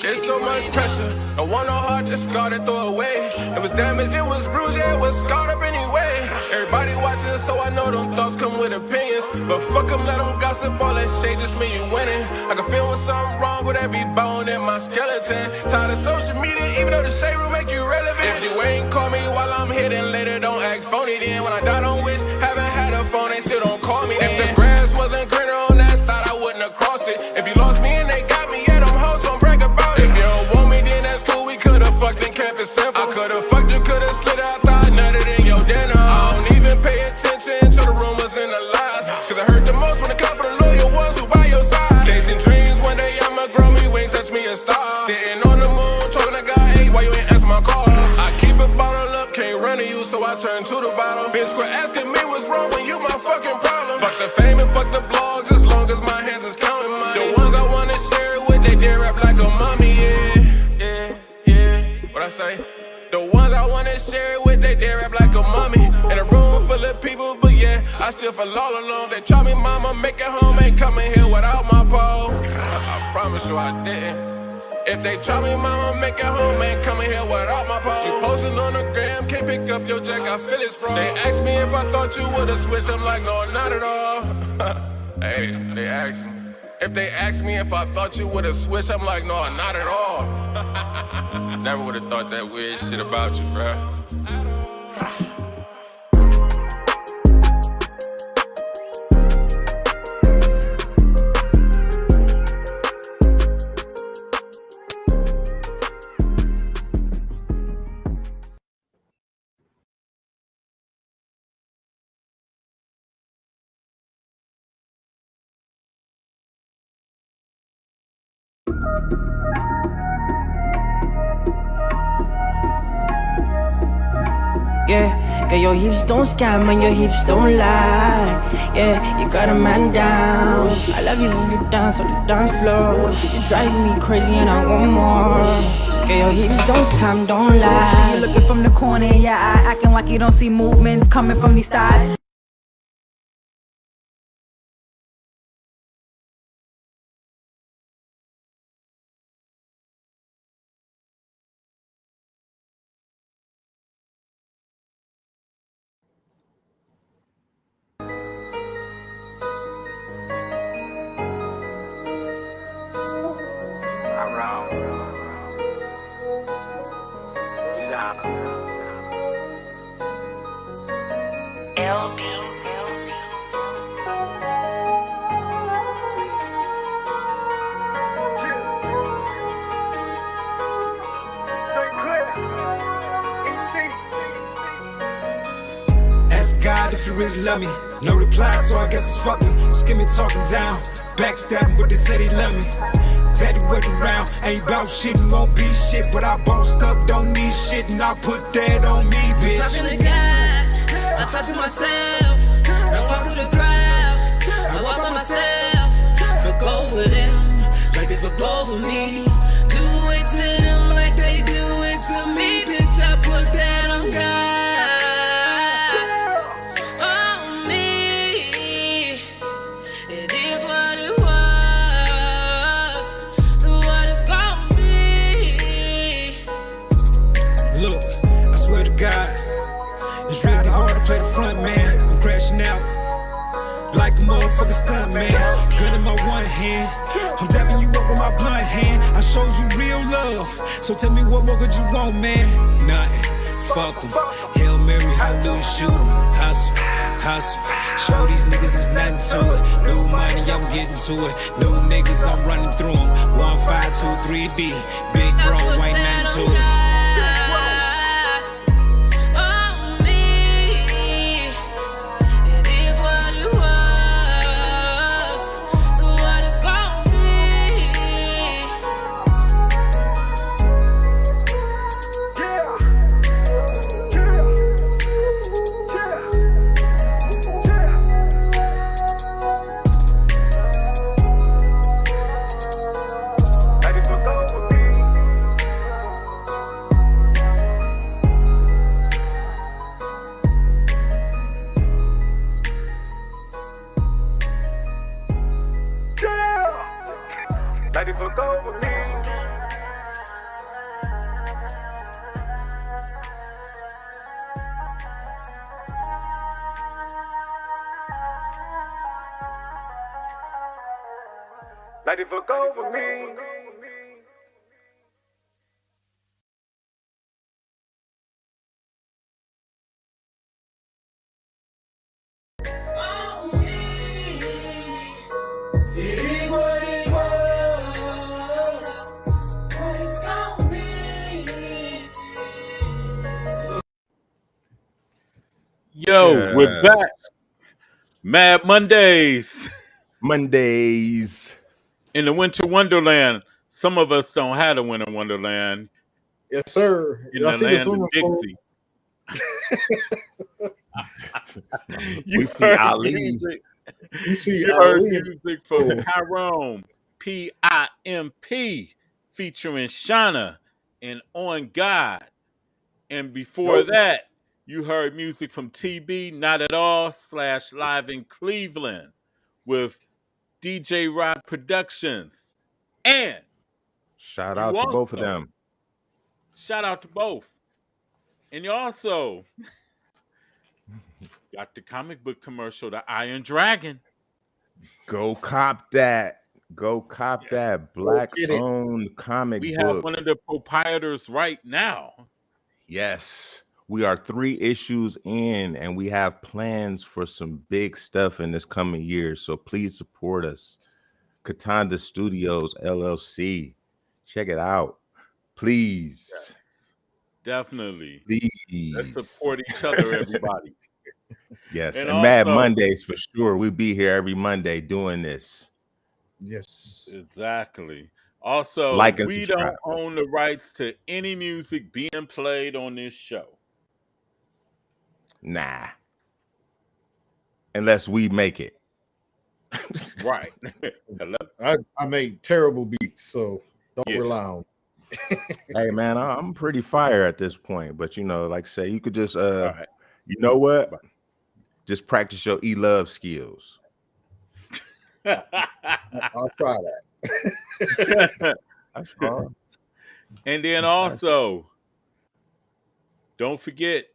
Speaker 8: There's so much pressure, I want no heart to scar to throw away. It was damaged, it was bruised, yeah, it was scarred up anyway. Everybody watching, so I know them thoughts come with opinions. But fuck them, let them gossip, all that shade just mean you winning. I can feel when something wrong with every bone in my skeleton. Tired of social media, even though the shade room make you relevant. If you ain't call me while I'm here, then later don't act phony then. When I die, don't wish, haven't had a phone, they still don't call me then. If the grass wasn't greener on that side, I wouldn't have crossed it. If you lost me and they got me, yeah, them hoes gon' brag about it. If you don't want me, then that's cool, we could've fucked and kept it simple. I could've fucked you, could've slid out, thought nutted in your dinner. I don't even pay attention to the rumors and the lies, cause I hurt the most when it comes from the loyal ones who by your side. Chasing dreams, one day I'ma grow me wings, touch me a star. Sitting on the moon, talking to God, hey, why you ain't answer my calls? I keep it bottled up, can't run to you, so I turn to the bottle. Bitch, quit asking me what's wrong when you my fucking problem. Fuck the fame and fuck the blogs, as long as my hands is counting money. The ones I wanna share it with, they dare rap like a mommy, yeah. What I say? The ones I wanna share it with, they dare rap like a mommy. In a room full of people, but yeah, I still feel all alone. They try me, mama, make it home, ain't coming here without my pole. I promise you I didn't. If they try me, mama, make it home, ain't coming here without my pole. You posting on the gram, can't pick up your jack, I feel it's fraud. They asked me if I thought you would've switched, I'm like, no, not at all. Hey, they asked me. If they asked me if I thought you would've switched, I'm like, no, not at all. Never would've thought that weird shit about you, bruh.
Speaker 10: Yeah, girl, your hips don't scam and your hips don't lie. Yeah, you got a man down. I love you when you dance on the dance floor. You're driving me crazy and I want more. Girl, your hips don't scam, don't lie.
Speaker 11: See you looking from the corner, yeah, acting like you don't see movements coming from these thighs.
Speaker 8: you really love me. No reply, so I guess it's fuck me. Skimming, talking down, backstabbing, but they said they love me. Daddy wasn't around, ain't bout shit and won't be shit. But I bossed up, don't need shit, and I put that on me, bitch.
Speaker 12: I'm talking to God, I talk to myself. I walk through the crowd, I walk by myself. Fuck over them, like they fuck over me. Do it to them like they do it to me, bitch. I put that on God, on me. It is what it was, what it's gonna be.
Speaker 8: Look, I swear to God, it's really hard to play the front man. I'm crashing out like a motherfucking stunt man. Gun in my one hand, I'm dapping you up with my blunt hand. I showed you real love, so tell me what more could you want, man? Nothing, fuck 'em. Hail Mary, hallelujah, shoot 'em. Hustle, hustle, show these niggas there's nothing to it. New money, I'm getting to it. New niggas, I'm running through 'em. 1, 5, 2, 3B. Big bro, ain't nothing to it. Let it look over me. Let it look over me.
Speaker 1: Yo,
Speaker 2: Yes.
Speaker 1: we're back. Mad Mondays.
Speaker 2: Mondays.
Speaker 1: In the Winter Wonderland. Some of us don't have a Winter Wonderland.
Speaker 3: Yes, sir.
Speaker 1: In
Speaker 3: Y'all
Speaker 1: the
Speaker 3: see the
Speaker 1: land of
Speaker 3: swimming pool?
Speaker 1: Dixie.
Speaker 2: We see Ali.
Speaker 1: Music.
Speaker 3: You see
Speaker 1: You heard
Speaker 3: Ali.
Speaker 1: music from Tyrone, P.I.M.P. featuring Shauna and On God. And before that, you heard music from TB, Not At All, / Live in Cleveland with DJ Rod Productions. And
Speaker 2: Shout
Speaker 1: you
Speaker 2: out to both of
Speaker 1: also-
Speaker 2: them.
Speaker 1: Shout out to both. And you also got the comic book commercial, The Iron Dragon.
Speaker 2: Go cop that. Go cop that Black-owned comic
Speaker 1: We
Speaker 2: book.
Speaker 1: have one of the proprietors right now.
Speaker 2: Yes. We are 3 issues in, and we have plans for some big stuff in this coming year. So please support us. Katanda Studios, LLC. Check it out. Please.
Speaker 1: Yes, definitely.
Speaker 2: Please.
Speaker 1: Let's support each other, everybody.
Speaker 2: Yes.
Speaker 1: And
Speaker 2: And Mad
Speaker 1: also-
Speaker 2: Mondays for sure. We'll be here every Monday doing this.
Speaker 3: Yes.
Speaker 1: Exactly. Also,
Speaker 2: Like and
Speaker 1: we
Speaker 2: subscribe.
Speaker 1: don't own the rights to any music being played on this show.
Speaker 2: Nah. Unless we make it.
Speaker 1: Right. Hello?
Speaker 3: I make terrible beats, so don't rely on.
Speaker 2: Hey man, I'm pretty fire at this point, but you know, like I say, you could just
Speaker 1: Right.
Speaker 2: you know what? Just practice your e-love skills.
Speaker 3: I'll try that.
Speaker 2: That's all.
Speaker 1: And then also, don't forget,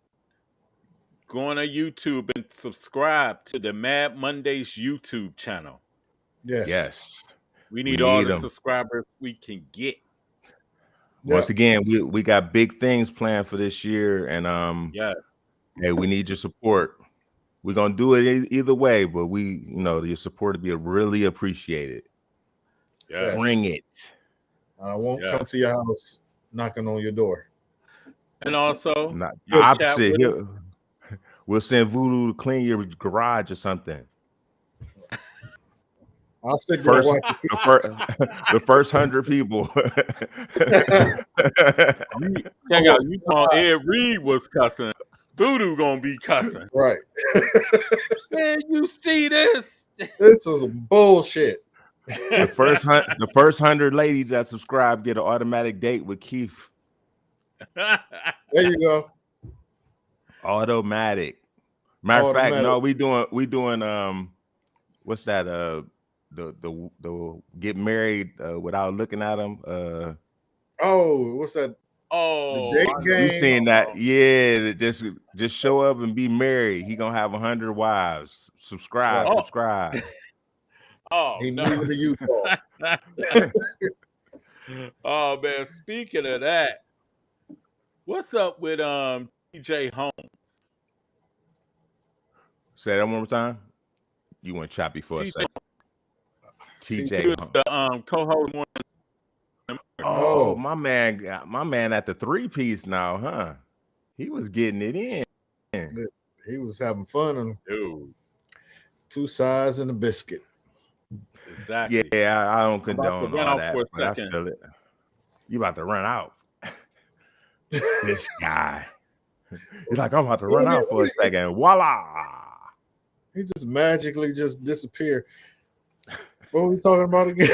Speaker 1: go on YouTube and subscribe to the Mad Mondays YouTube channel.
Speaker 3: Yes.
Speaker 2: Yes.
Speaker 1: We need all the
Speaker 2: 'em.
Speaker 1: subscribers we can get.
Speaker 2: Once again, we got big things planned for this year, and
Speaker 1: Yeah.
Speaker 2: hey, we need your support. We're gonna do it either way, but your support would be really appreciated.
Speaker 1: Yes.
Speaker 2: Bring it.
Speaker 3: I won't
Speaker 1: Yeah.
Speaker 3: come to your house knocking on your door.
Speaker 1: And also,
Speaker 2: Not
Speaker 1: you'll
Speaker 2: the
Speaker 1: chat
Speaker 2: opposite.
Speaker 1: with us.
Speaker 2: We'll send Voodoo to clean your garage or something.
Speaker 3: I'll sit there and watch
Speaker 2: the first 100 people.
Speaker 1: Check out, you thought Ed Reed was cussing. Voodoo gonna be cussing.
Speaker 3: Right.
Speaker 1: Man, you see this?
Speaker 3: This is bullshit.
Speaker 2: The first 100 ladies that subscribe get an automatic date with Keith.
Speaker 3: There you go.
Speaker 2: Automatic. Matter of fact, no, we doing what's that? The get married without looking at them.
Speaker 3: What's that?
Speaker 1: Oh,
Speaker 3: the date game.
Speaker 2: You seen that? Yeah, just show up and be married. He gonna have 100 wives. Subscribe.
Speaker 1: Oh,
Speaker 3: he
Speaker 1: no.
Speaker 3: moving to Utah.
Speaker 1: Oh man, speaking of that, what's up with TJ Holmes?
Speaker 2: Say that one more time. You went choppy for a second. TJ
Speaker 1: He was the co-host one.
Speaker 2: Oh, my man at the 3-piece now, huh? He was getting it in.
Speaker 3: He was having fun on
Speaker 1: Dude.
Speaker 3: 2 sides and a biscuit.
Speaker 1: Exactly.
Speaker 2: Yeah, I don't condone all that.
Speaker 1: For a
Speaker 2: But I
Speaker 1: second.
Speaker 2: feel it. You about to run out. This guy. He's like, I'm about to run out for a second. Voila.
Speaker 3: He just magically just disappeared. What were we talking about again?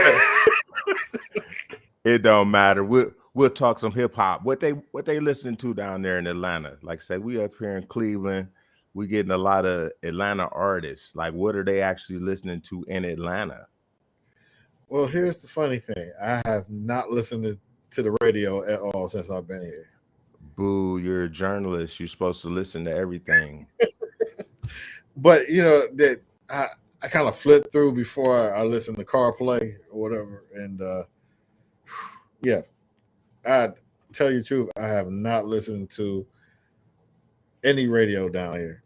Speaker 2: It don't matter. We'll talk some hip hop. What they listening to down there in Atlanta? Like I said, we up here in Cleveland. We getting a lot of Atlanta artists. Like, what are they actually listening to in Atlanta?
Speaker 3: Well, here's the funny thing. I have not listened to the radio at all since I've been here.
Speaker 2: Boo, you're a journalist. You're supposed to listen to everything.
Speaker 3: But you know that I kind of flipped through before I listened to CarPlay or whatever, and yeah, I tell you the truth, I have not listened to any radio down here.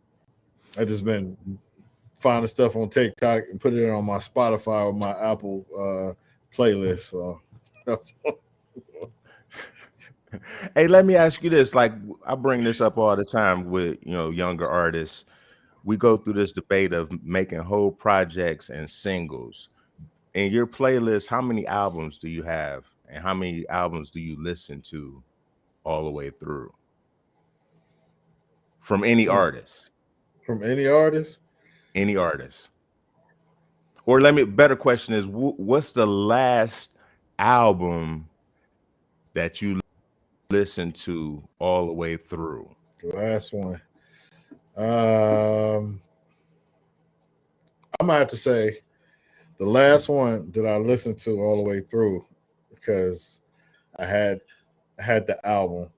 Speaker 3: I just been finding stuff on TikTok and put it on my Spotify or my Apple playlist. So that's all.
Speaker 2: Hey, let me ask you this. Like, I bring this up all the time with younger artists. We go through this debate of making whole projects and singles. In your playlist, how many albums do you have? And how many albums do you listen to all the way through? From any artist?
Speaker 3: From any artist?
Speaker 2: Any artist. Or better question is, what's the last album that you listened to all the way through?
Speaker 3: The last one. I'm gonna have to say the last one that I listened to all the way through, because I had the album.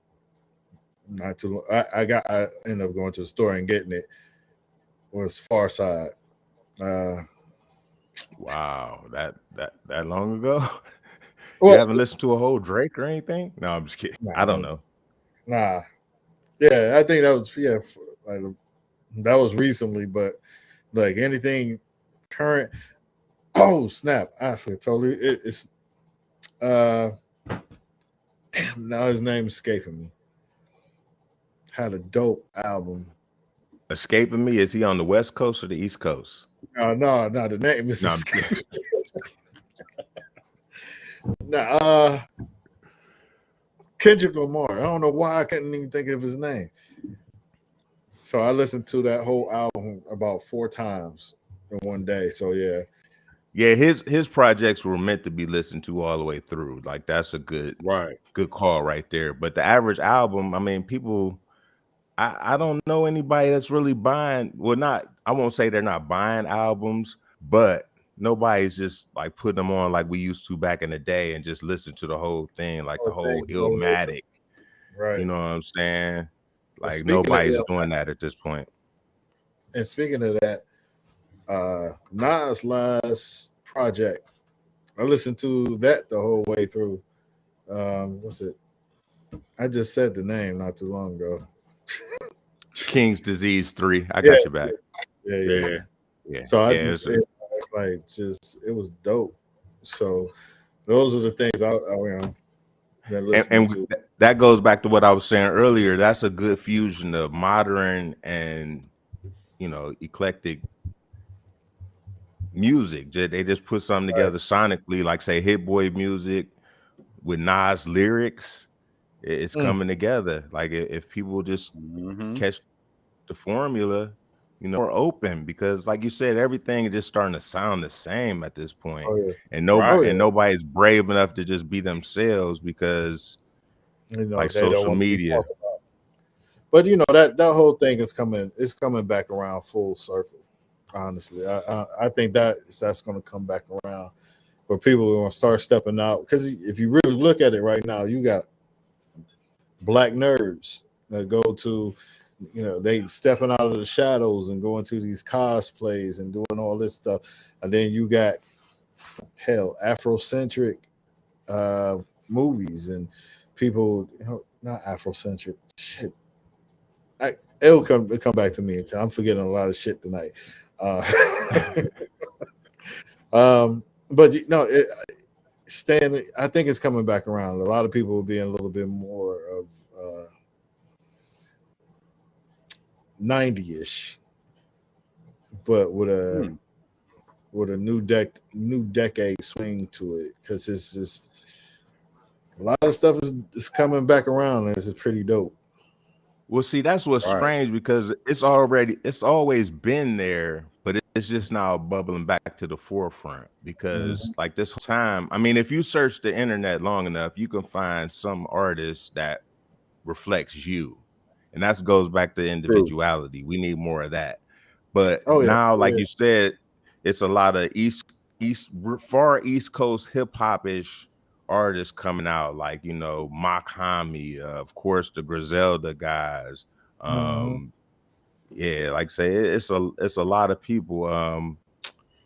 Speaker 3: Not too. I ended up going to the store and getting it. Was Far Side.
Speaker 2: Wow, that long ago?
Speaker 3: Well,
Speaker 2: you haven't listened to a whole Drake or anything? No, I'm just kidding. I don't know.
Speaker 3: Nah. Yeah, I think that was that was recently, but like anything current. Oh snap! I forgot totally. It's damn. Now his name escaping me. Had a dope album.
Speaker 2: Escaping me? Is he on the West Coast or the East Coast?
Speaker 3: No. The name is escaping. Kendrick Lamar. I don't know why I couldn't even think of his name. So I listened to that whole album about 4 times in one day. So yeah.
Speaker 2: Yeah, his projects were meant to be listened to all the way through. Like, that's a good call right there. But the average album, I mean, people, I don't know anybody that's really buying. Well, I won't say they're not buying albums, but nobody's just like putting them on like we used to back in the day and just listen to the whole thing, like the whole Illmatic.
Speaker 3: Right.
Speaker 2: You know what I'm saying? Like, nobody's doing that at this point.
Speaker 3: And speaking of that, Nas' last project, I listened to that the whole way through. What's it? I just said the name not too long ago.
Speaker 2: King's Disease 3. I got your back.
Speaker 3: Yeah. So it was dope. So those are the things I
Speaker 2: that goes back to what I was saying earlier. That's a good fusion of modern and eclectic music. They just put something together sonically, like say Hit Boy music with Nas lyrics. It's coming together. Like if people just catch the formula, more open, because like you said, everything is just starting to sound the same at this point. And nobody's brave enough to just be themselves because like
Speaker 3: they don't
Speaker 2: social
Speaker 3: want to be
Speaker 2: media.
Speaker 3: talked about. But that whole thing is coming back around full circle. Honestly, I think that's going to come back around where people are going to start stepping out, because if you really look at it right now, you got black nerds that go to, they stepping out of the shadows and going to these cosplays and doing all this stuff, and then you got Afrocentric movies and people, not Afrocentric shit. It'll come back to me. I'm forgetting a lot of shit tonight. But I think it's coming back around. A lot of people will be a little bit more of 90-ish, but with a new decade swing to it, because it's just a lot of stuff is coming back around, and it's pretty dope.
Speaker 2: Well, see, that's what's strange, because it's always been there, but it's just now bubbling back to the forefront, because like this whole time, I mean, if you search the internet long enough, you can find some artist that reflects you, and that goes back to individuality. We need more of that. But now, like you said, it's a lot of far East Coast hip hop ish artists coming out, like Mock Hami, of course, the Griselda guys. Yeah, like say it's a lot of people.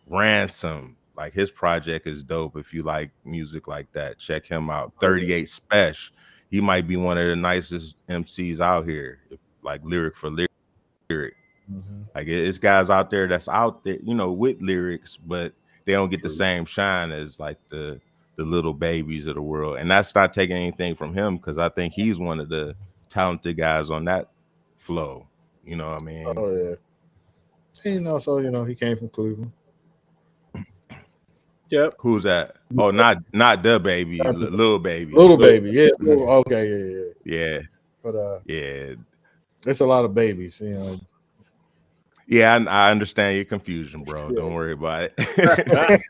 Speaker 2: Ransom, like his project is dope. If you like music like that, check him out. 38 Special, he might be one of the nicest MCs out here, like lyric for lyric. Like it's guys out there that's out there, with lyrics, but they don't get the same shine as like the little babies of the world. And that's not taking anything from him, because I think he's one of the talented guys on that flow. You know what I mean?
Speaker 3: Oh yeah. So he came from Cleveland.
Speaker 1: Yep.
Speaker 2: Who's that? Oh, not the baby, little baby.
Speaker 3: Little baby, yeah. Okay,
Speaker 2: yeah.
Speaker 3: But
Speaker 2: yeah,
Speaker 3: there's a lot of babies,
Speaker 2: Yeah, I understand your confusion, bro. Don't worry about it.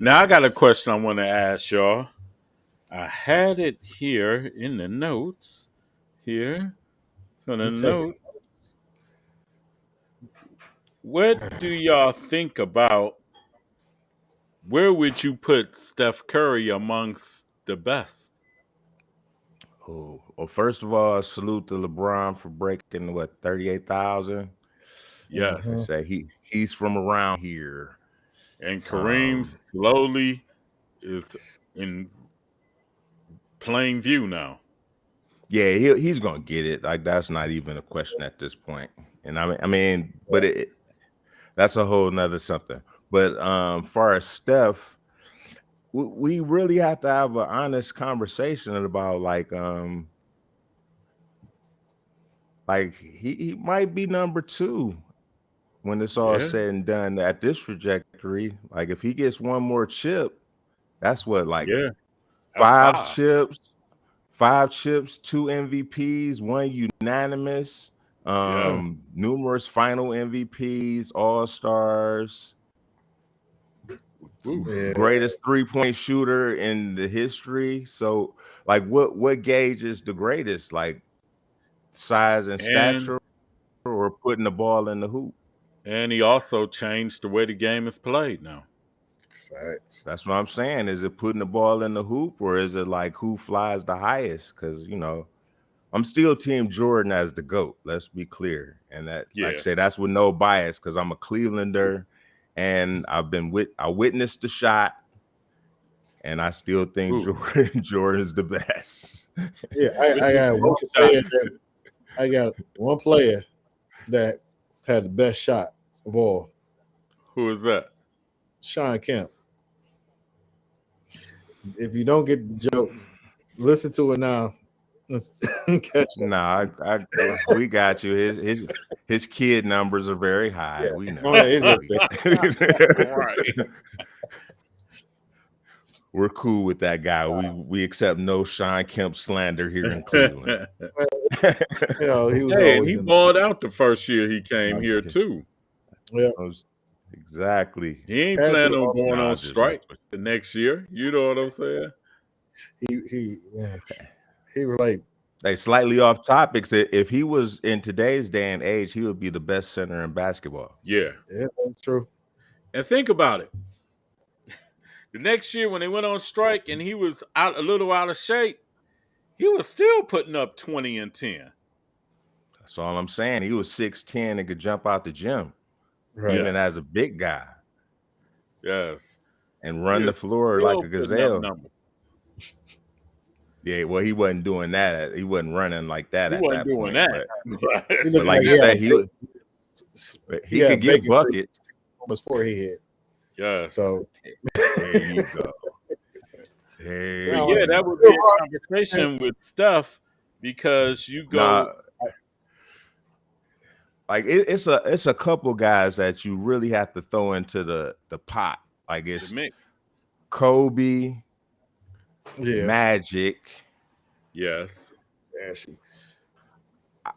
Speaker 1: Now I got a question I want to ask y'all. I had it here in the notes. Here. So the notes. What do y'all think about, where would you put Steph Curry amongst the best?
Speaker 2: Oh, well, first of all, salute to LeBron for breaking 38,000.
Speaker 1: Yes.
Speaker 2: Say he's from around here.
Speaker 1: And Kareem slowly is in plain view now.
Speaker 2: Yeah, he's gonna get it. Like that's not even a question at this point. And I mean, but that's a whole nother something. But far as Steph, we really have to have an honest conversation about like he might be number 2 when it's all said and done at this trajectory. Like if he gets one more chip, that's what, like 5 chips, 2 MVPs, 1 unanimous, numerous final MVPs, all-stars, greatest 3-point shooter in the history. So like what gauge is the greatest? Like size and stature, or putting the ball in the hoop?
Speaker 1: And he also changed the way the game is played now.
Speaker 3: Facts.
Speaker 2: That's what I'm saying. Is it putting the ball in the hoop, or is it like who flies the highest? Because I'm still Team Jordan as the GOAT. Let's be clear. And that, like I say, that's with no bias, because I'm a Clevelander, and I witnessed the shot, and I still think Jordan's the best.
Speaker 3: Yeah, I got one player that had the best shot of all.
Speaker 1: Who is that?
Speaker 3: Sean Kemp. If you don't get the joke, listen to it now
Speaker 2: Nah, we got you. His kid numbers are very high.
Speaker 3: Yeah.
Speaker 2: We know.
Speaker 3: Oh, yeah, he's up there.
Speaker 1: Right.
Speaker 2: We're cool with that guy. We accept no Sean Kemp slander here in Cleveland.
Speaker 3: You know, he was
Speaker 1: Hey, and
Speaker 3: always
Speaker 1: he
Speaker 3: in
Speaker 1: balled out the first year he came here too.
Speaker 3: Yeah,
Speaker 2: exactly.
Speaker 1: He ain't
Speaker 3: Had
Speaker 1: planning
Speaker 3: to.
Speaker 1: on going
Speaker 2: Nah,
Speaker 1: on
Speaker 2: just
Speaker 1: strike the next year. You know what I'm saying?
Speaker 3: He was like,
Speaker 2: Hey, slightly off topics. If he was in today's day and age, he would be the best center in basketball.
Speaker 1: Yeah.
Speaker 3: yeah, that's true.
Speaker 1: And think about it. The next year when they went on strike and he was a little out of shape, he was still putting up 20 and 10.
Speaker 2: That's all I'm saying. He was 6'10" and could jump out the gym,
Speaker 3: Right.
Speaker 2: even as a big guy.
Speaker 1: Yes.
Speaker 2: And run the floor like a gazelle. Yeah, well, he wasn't doing that. He wasn't running like that at that point. But like you said, he could get buckets.
Speaker 3: Before he hit.
Speaker 1: Yeah.
Speaker 3: So
Speaker 2: there you go.
Speaker 1: Yeah, that would be a conversation with Steph because you go.
Speaker 2: Nah, like it's a couple guys that you really have to throw into the pot. Like it's Kobe, Magic.
Speaker 1: Yes.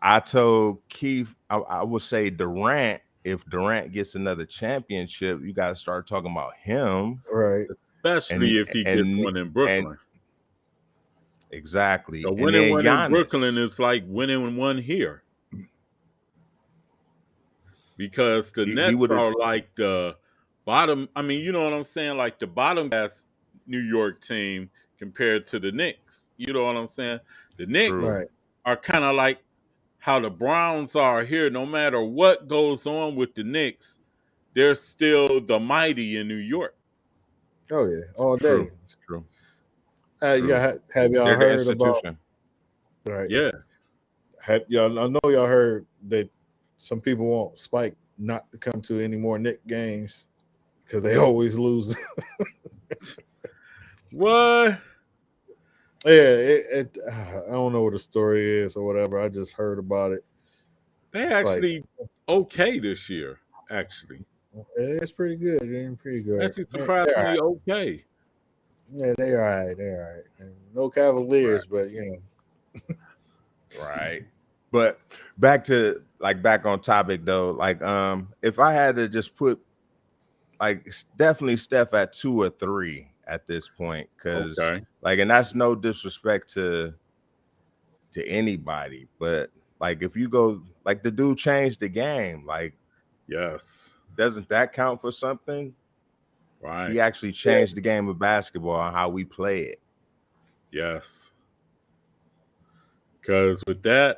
Speaker 2: I told Keith, I would say Durant. If Durant gets another championship, you got to start talking about him,
Speaker 3: right?
Speaker 1: Especially if he gets one in Brooklyn.
Speaker 2: Exactly.
Speaker 1: So winning one in Brooklyn is like winning one here, because the Nets are like the bottom. I mean, you know what I'm saying? Like the bottom class New York team compared to the Knicks. You know what I'm saying? The Knicks are kind of like how the Browns are here. No matter what goes on with the Knicks, they're still the mighty in New York.
Speaker 3: Oh yeah, all day.
Speaker 2: It's true.
Speaker 3: Have y'all heard about? Right.
Speaker 1: Yeah.
Speaker 3: Have y'all? I know y'all heard that some people want Spike not to come to any more Knicks games because they always lose.
Speaker 1: What?
Speaker 3: Yeah, I don't know what the story is or whatever. I just heard about it.
Speaker 1: They actually okay this year. Actually,
Speaker 3: it's pretty good. They're pretty good.
Speaker 1: Actually, surprisingly okay.
Speaker 3: Yeah, they all right. They're all right. And no Cavaliers, but you know.
Speaker 2: Right. But back on topic though. Like, if I had to just put, like, definitely Steph at 2 or 3 at this point, because like, and that's no disrespect to anybody, but like, if you go, like, the dude changed the game, like,
Speaker 1: yes,
Speaker 2: doesn't that count for something?
Speaker 1: Right.
Speaker 2: He actually changed the game of basketball and how we play it.
Speaker 1: Yes. Because with their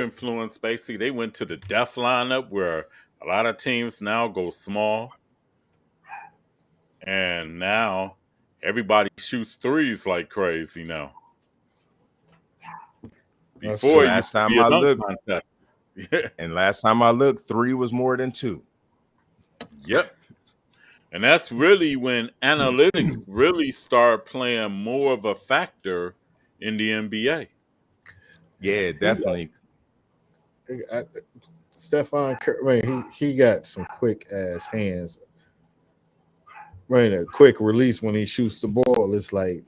Speaker 1: influence, basically, they went to the death lineup where a lot of teams now go small. And now everybody shoots threes like crazy now. Before,
Speaker 2: last time I looked, and last time I looked, 3 was more than 2.
Speaker 1: Yep. And that's really when analytics really start playing more of a factor in the NBA.
Speaker 2: Yeah, definitely.
Speaker 3: Stephon Curry, man, he got some quick ass hands. Right, a quick release when he shoots the ball. It's like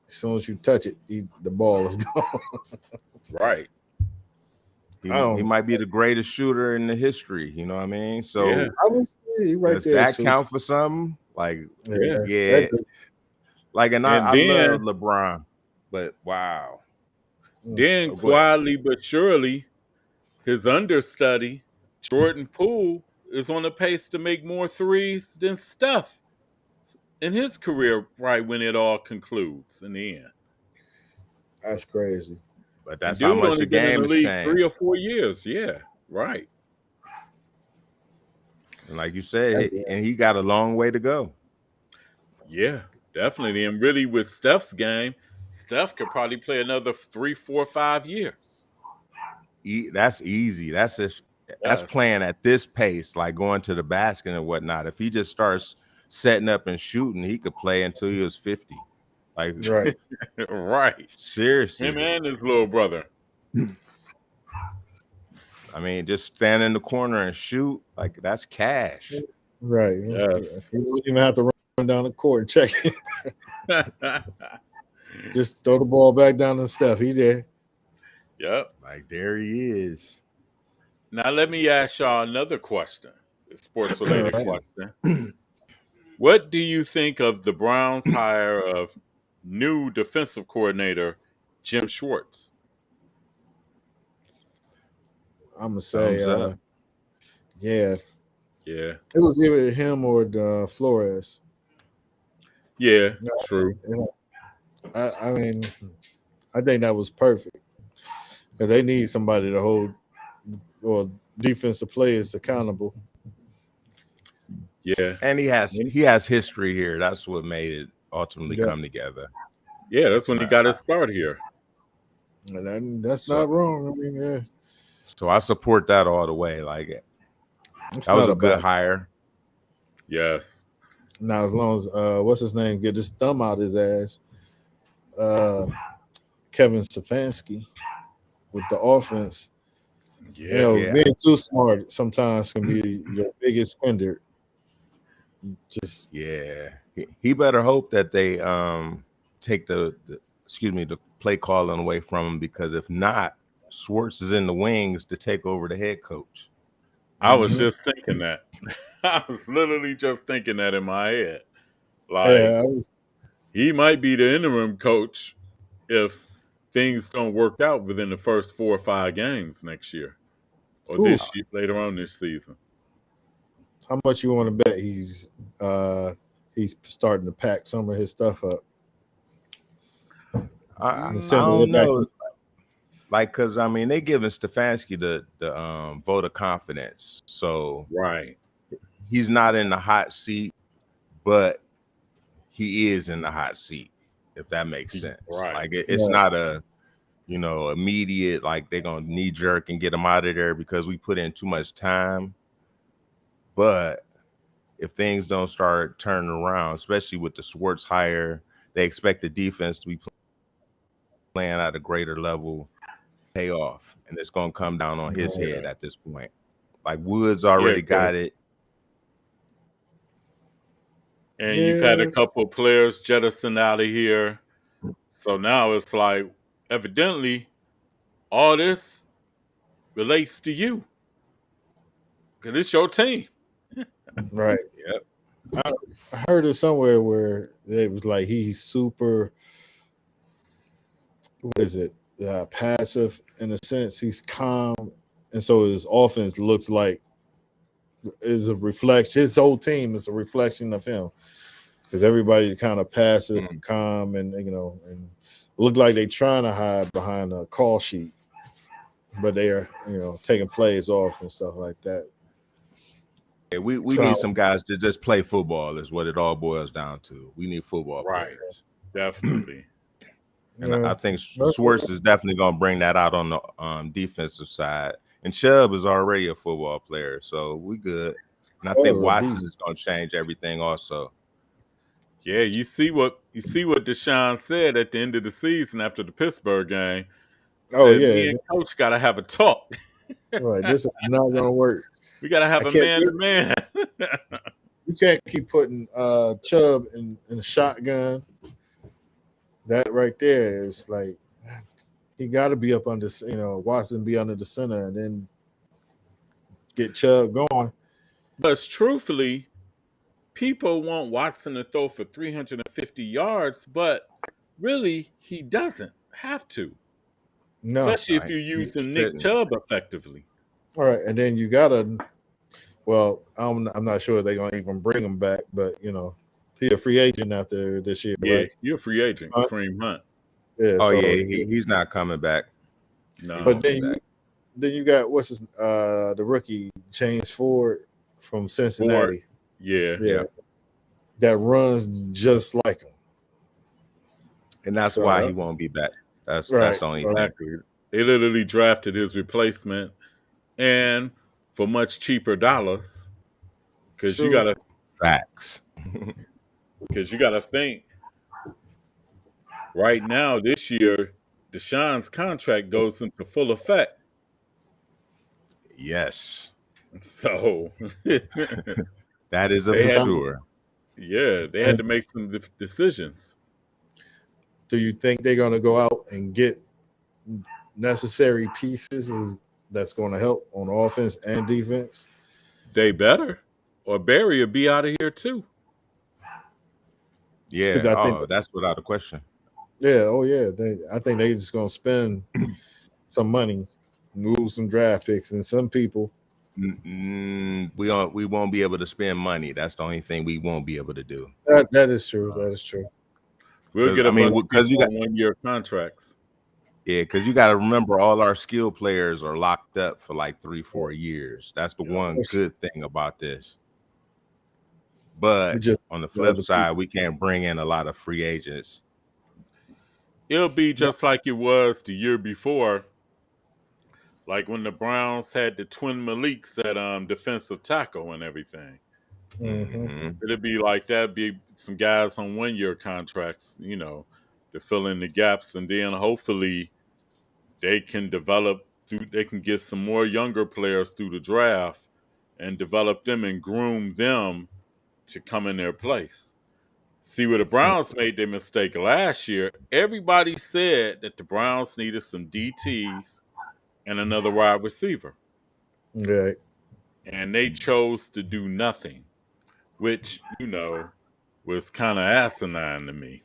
Speaker 3: as soon as you touch it, the ball is gone.
Speaker 1: Right.
Speaker 2: He might be the greatest shooter in the history. You know what I mean? So
Speaker 3: I was right
Speaker 2: does
Speaker 3: there
Speaker 2: that
Speaker 3: too.
Speaker 2: count for something? Like,
Speaker 3: Yeah.
Speaker 2: Like, and I love LeBron, but wow.
Speaker 1: Then quietly but surely, his understudy, Jordan Poole, is on the pace to make more threes than Steph in his career, right when it all concludes in the end.
Speaker 3: That's crazy.
Speaker 2: But that's how much the game has changed.
Speaker 1: 3 or 4 years. Yeah, right.
Speaker 2: And like you said, and he got a long way to go.
Speaker 1: Yeah, definitely. And really with Steph's game, Steph could probably play another 3, 4, 5 years.
Speaker 2: That's easy. That's playing at this pace, like going to the basket and whatnot. If he just starts setting up and shooting, he could play until he was 50. Like,
Speaker 3: Right.
Speaker 1: Right.
Speaker 2: seriously.
Speaker 1: Him and his little brother.
Speaker 2: I mean, just stand in the corner and shoot, like that's cash.
Speaker 3: Right.
Speaker 1: Yes.
Speaker 3: He don't even have to run down the court and check it. Just throw the ball back down to Steph. He's there.
Speaker 1: Yep.
Speaker 2: Like there he is.
Speaker 1: Now let me ask y'all another question. A sports related
Speaker 3: All
Speaker 1: question. What do you think of the Browns' hire of new defensive coordinator Jim Schwartz?
Speaker 3: I'm gonna say,
Speaker 2: Thumbs up.
Speaker 3: yeah,
Speaker 1: Yeah.
Speaker 3: it was either him or Flores.
Speaker 1: Yeah,
Speaker 3: No,
Speaker 1: true.
Speaker 3: I mean, I think that was perfect because they need somebody to hold or defensive players accountable.
Speaker 1: Yeah.
Speaker 2: And he has history here. That's what made it ultimately
Speaker 3: Yeah.
Speaker 2: come together.
Speaker 1: Yeah, that's when he got his start here.
Speaker 3: And that's
Speaker 2: So-
Speaker 3: not wrong. I mean, yeah,
Speaker 2: So I support that all the way. Like
Speaker 3: it's
Speaker 2: that was
Speaker 3: not
Speaker 2: a good
Speaker 3: bad-
Speaker 2: hire.
Speaker 1: Yes.
Speaker 3: Now, as long as what's his name get his thumb out his ass, Kevin Stefanski with the offense.
Speaker 1: Yeah.
Speaker 3: You know,
Speaker 2: Yeah.
Speaker 3: being too smart sometimes can be your biggest hinder. Just
Speaker 2: Yeah. He better hope that they take the play calling away from him, because if not, Schwartz is in the wings to take over the head coach.
Speaker 1: I was just thinking that. I was literally just thinking that in my head. Like,
Speaker 3: yeah,
Speaker 1: he might be the interim coach if things don't work out within the first 4 or 5 games next year or this year, later on this season.
Speaker 3: how much you want to bet he's starting to pack some of his stuff up?
Speaker 2: I
Speaker 3: and send
Speaker 2: don't
Speaker 3: it back
Speaker 2: know.
Speaker 3: to-
Speaker 2: Like, cause I mean, they giving Stefanski the vote of confidence, so
Speaker 1: Right.
Speaker 2: he's not in the hot seat, but he is in the hot seat, if that makes sense.
Speaker 1: Right.
Speaker 2: Like it's
Speaker 3: Right.
Speaker 2: not a immediate, like they're gonna knee jerk and get him out of there because we put in too much time. But if things don't start turning around, especially with the Schwartz hire, they expect the defense to be playing at a greater level, pay off, and it's gonna come down on his head at this point. Like Woods already got it.
Speaker 1: And you've had a couple of players jettisoned out of here. So now it's like, evidently, all this relates to you. Because it's your team.
Speaker 3: Right.
Speaker 2: Yep.
Speaker 3: I heard it somewhere where it was like he's super. What is it? Passive in a sense. He's calm, and so his offense looks like is a reflection. His whole team is a reflection of him, because everybody's kind of passive, and calm, and and look like they're trying to hide behind a call sheet, but they are taking plays off and stuff like that.
Speaker 2: Yeah, we need some guys to just play football is what it all boils down to. We need football players.
Speaker 1: Definitely.
Speaker 2: And I think Schwartz is definitely going to bring that out on the defensive side. And Chubb is already a football player, so we good. And I think Watson is going to change everything also.
Speaker 1: Yeah, you see what Deshaun said at the end of the season after the Pittsburgh game. Said, me and coach got to have a talk.
Speaker 3: Right, this is not going to work.
Speaker 1: We got to have a man-to-man.
Speaker 3: You can't keep putting Chubb in a shotgun. That right there is like he got to be up under, Watson be under the center and then get Chubb going.
Speaker 1: But truthfully, people want Watson to throw for 350 yards, but really he doesn't have to.
Speaker 3: No,
Speaker 1: especially if you're using Nick Chubb effectively.
Speaker 3: All right, and then you gotta. Well, I'm not sure they're gonna even bring him back, but he's a free agent after this year.
Speaker 1: Yeah,
Speaker 3: right?
Speaker 1: you're a free agent, Kareem Hunt.
Speaker 3: Yeah.
Speaker 2: Oh yeah, he's not coming back.
Speaker 1: No,
Speaker 3: but then you got the rookie James Ford from Cincinnati.
Speaker 1: Yeah.
Speaker 3: That runs just like him,
Speaker 2: and that's why he won't be back. That's the only thing.
Speaker 1: They literally drafted his replacement, and for much cheaper dollars, because you got to
Speaker 2: facts.
Speaker 1: Because you got to think Right now, this year, Deshaun's contract goes into full effect.
Speaker 2: Yes,
Speaker 1: So
Speaker 2: that is a
Speaker 1: they
Speaker 2: for
Speaker 1: had,
Speaker 2: sure.
Speaker 1: they had to make some decisions.
Speaker 3: Do you think they're going to go out and get necessary pieces that's going to help on offense and defense?
Speaker 1: They better, or Barry will be out of here too.
Speaker 2: Yeah.
Speaker 3: I think,
Speaker 2: That's without a question.
Speaker 3: yeah, oh yeah, I think they're just going to spend some money, move some draft picks, and some people.
Speaker 2: We won't be able to spend money. That's the only thing we won't be able to do.
Speaker 3: That is true. That is true.
Speaker 1: We'll get a bunch of
Speaker 2: because you got
Speaker 1: 1-year contracts.
Speaker 2: Yeah, because you got to remember all our skill players are locked up for like 3-4 years. That's the one good thing about this. But on the flip side, we can't bring in a lot of free agents.
Speaker 1: It'll be just like it was the year before, like when the Browns had the twin Maliks at defensive tackle and everything.
Speaker 3: Mm-hmm.
Speaker 1: It'll be like that. Be some guys on 1-year contracts, to fill in the gaps, and then hopefully they can develop. They can get some more younger players through the draft and develop them and groom them to come in their place. See, where the Browns made their mistake last year, everybody said that the Browns needed some DTs and another wide receiver.
Speaker 3: Right.
Speaker 1: And they chose to do nothing, which, was kind of asinine to me.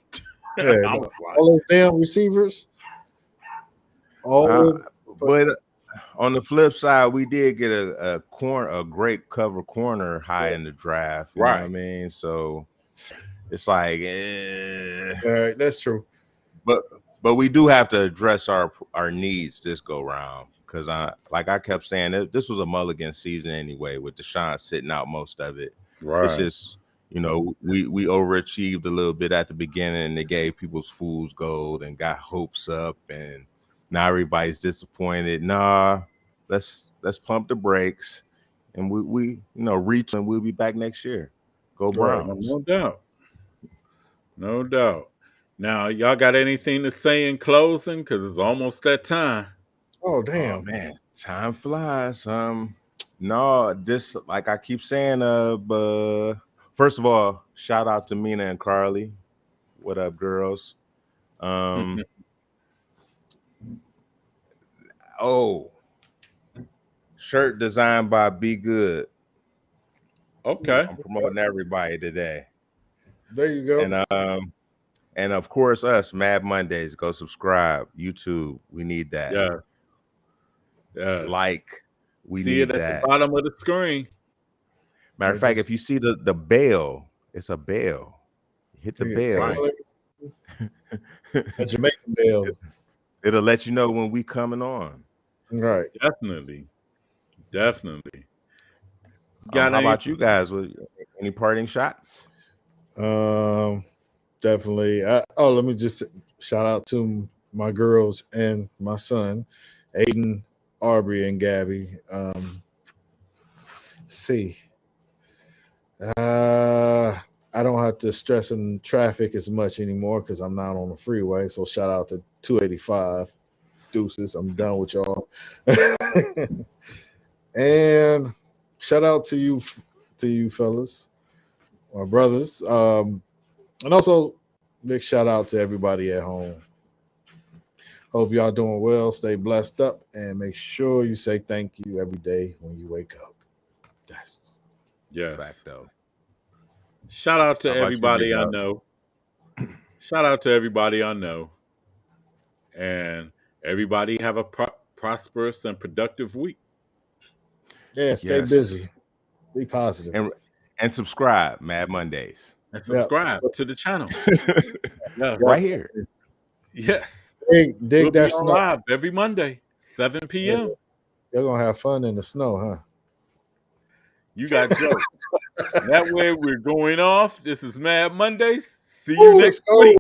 Speaker 3: Yeah, all those damn receivers.
Speaker 2: But on the flip side, we did get a great cover corner high in the draft. You know what I mean? So it's like,
Speaker 3: all right, that's true.
Speaker 2: But we do have to address our needs this go round, because like I kept saying, this was a mulligan season anyway, with Deshaun sitting out most of it.
Speaker 1: Right.
Speaker 2: It's just, we overachieved a little bit at the beginning, and they gave people's fool's gold and got hopes up, and now everybody's disappointed. Nah, let's pump the brakes, and we reach, and we'll be back next year. Go Browns.
Speaker 1: No doubt. No doubt. Now, y'all got anything to say in closing? Because it's almost that time.
Speaker 3: Oh, damn.
Speaker 2: Oh, man. Time flies. No, just like I keep saying, but first of all, shout out to Mina and Carly. What up, girls? Shirt designed by Be Good.
Speaker 1: Okay.
Speaker 2: I'm promoting everybody today.
Speaker 3: There you go.
Speaker 2: And of course, us, Mad Mundayz. Go subscribe. YouTube. We need that.
Speaker 1: Yeah. Yes.
Speaker 2: Like, we
Speaker 1: see
Speaker 2: need
Speaker 1: it at
Speaker 2: that.
Speaker 1: the bottom of the screen.
Speaker 2: Matter of fact, if you see the bell, it's a bell. Hit the bell.
Speaker 3: A Jamaican bell.
Speaker 2: It'll let you know when we coming on.
Speaker 3: Right.
Speaker 1: Definitely.
Speaker 2: How about you guys? Any parting shots?
Speaker 3: Definitely. Let me just shout out to my girls and my son, Aiden, Aubrey, and Gabby. I don't have to stress in traffic as much anymore because I'm not on the freeway. So shout out to 285. Deuces. I'm done with y'all. And shout out to you fellas, my brothers. And also big shout out to everybody at home. Hope y'all doing well. Stay blessed up, and make sure you say thank you every day when you wake up.
Speaker 1: Yes.
Speaker 2: Back though.
Speaker 1: Shout out to everybody I know. Shout out to everybody I know. And everybody have a prosperous and productive week.
Speaker 3: Yeah, stay busy. Be positive.
Speaker 2: And subscribe, Mad Mundayz.
Speaker 1: And subscribe to the channel.
Speaker 2: Right here.
Speaker 1: Yes.
Speaker 3: Dig
Speaker 1: we'll
Speaker 3: that
Speaker 1: be
Speaker 3: snow.
Speaker 1: Live every Monday, 7 p.m.
Speaker 3: You're going to have fun in the snow, huh?
Speaker 1: You got jokes. That way we're going off. This is Mad Mundayz. See you next week.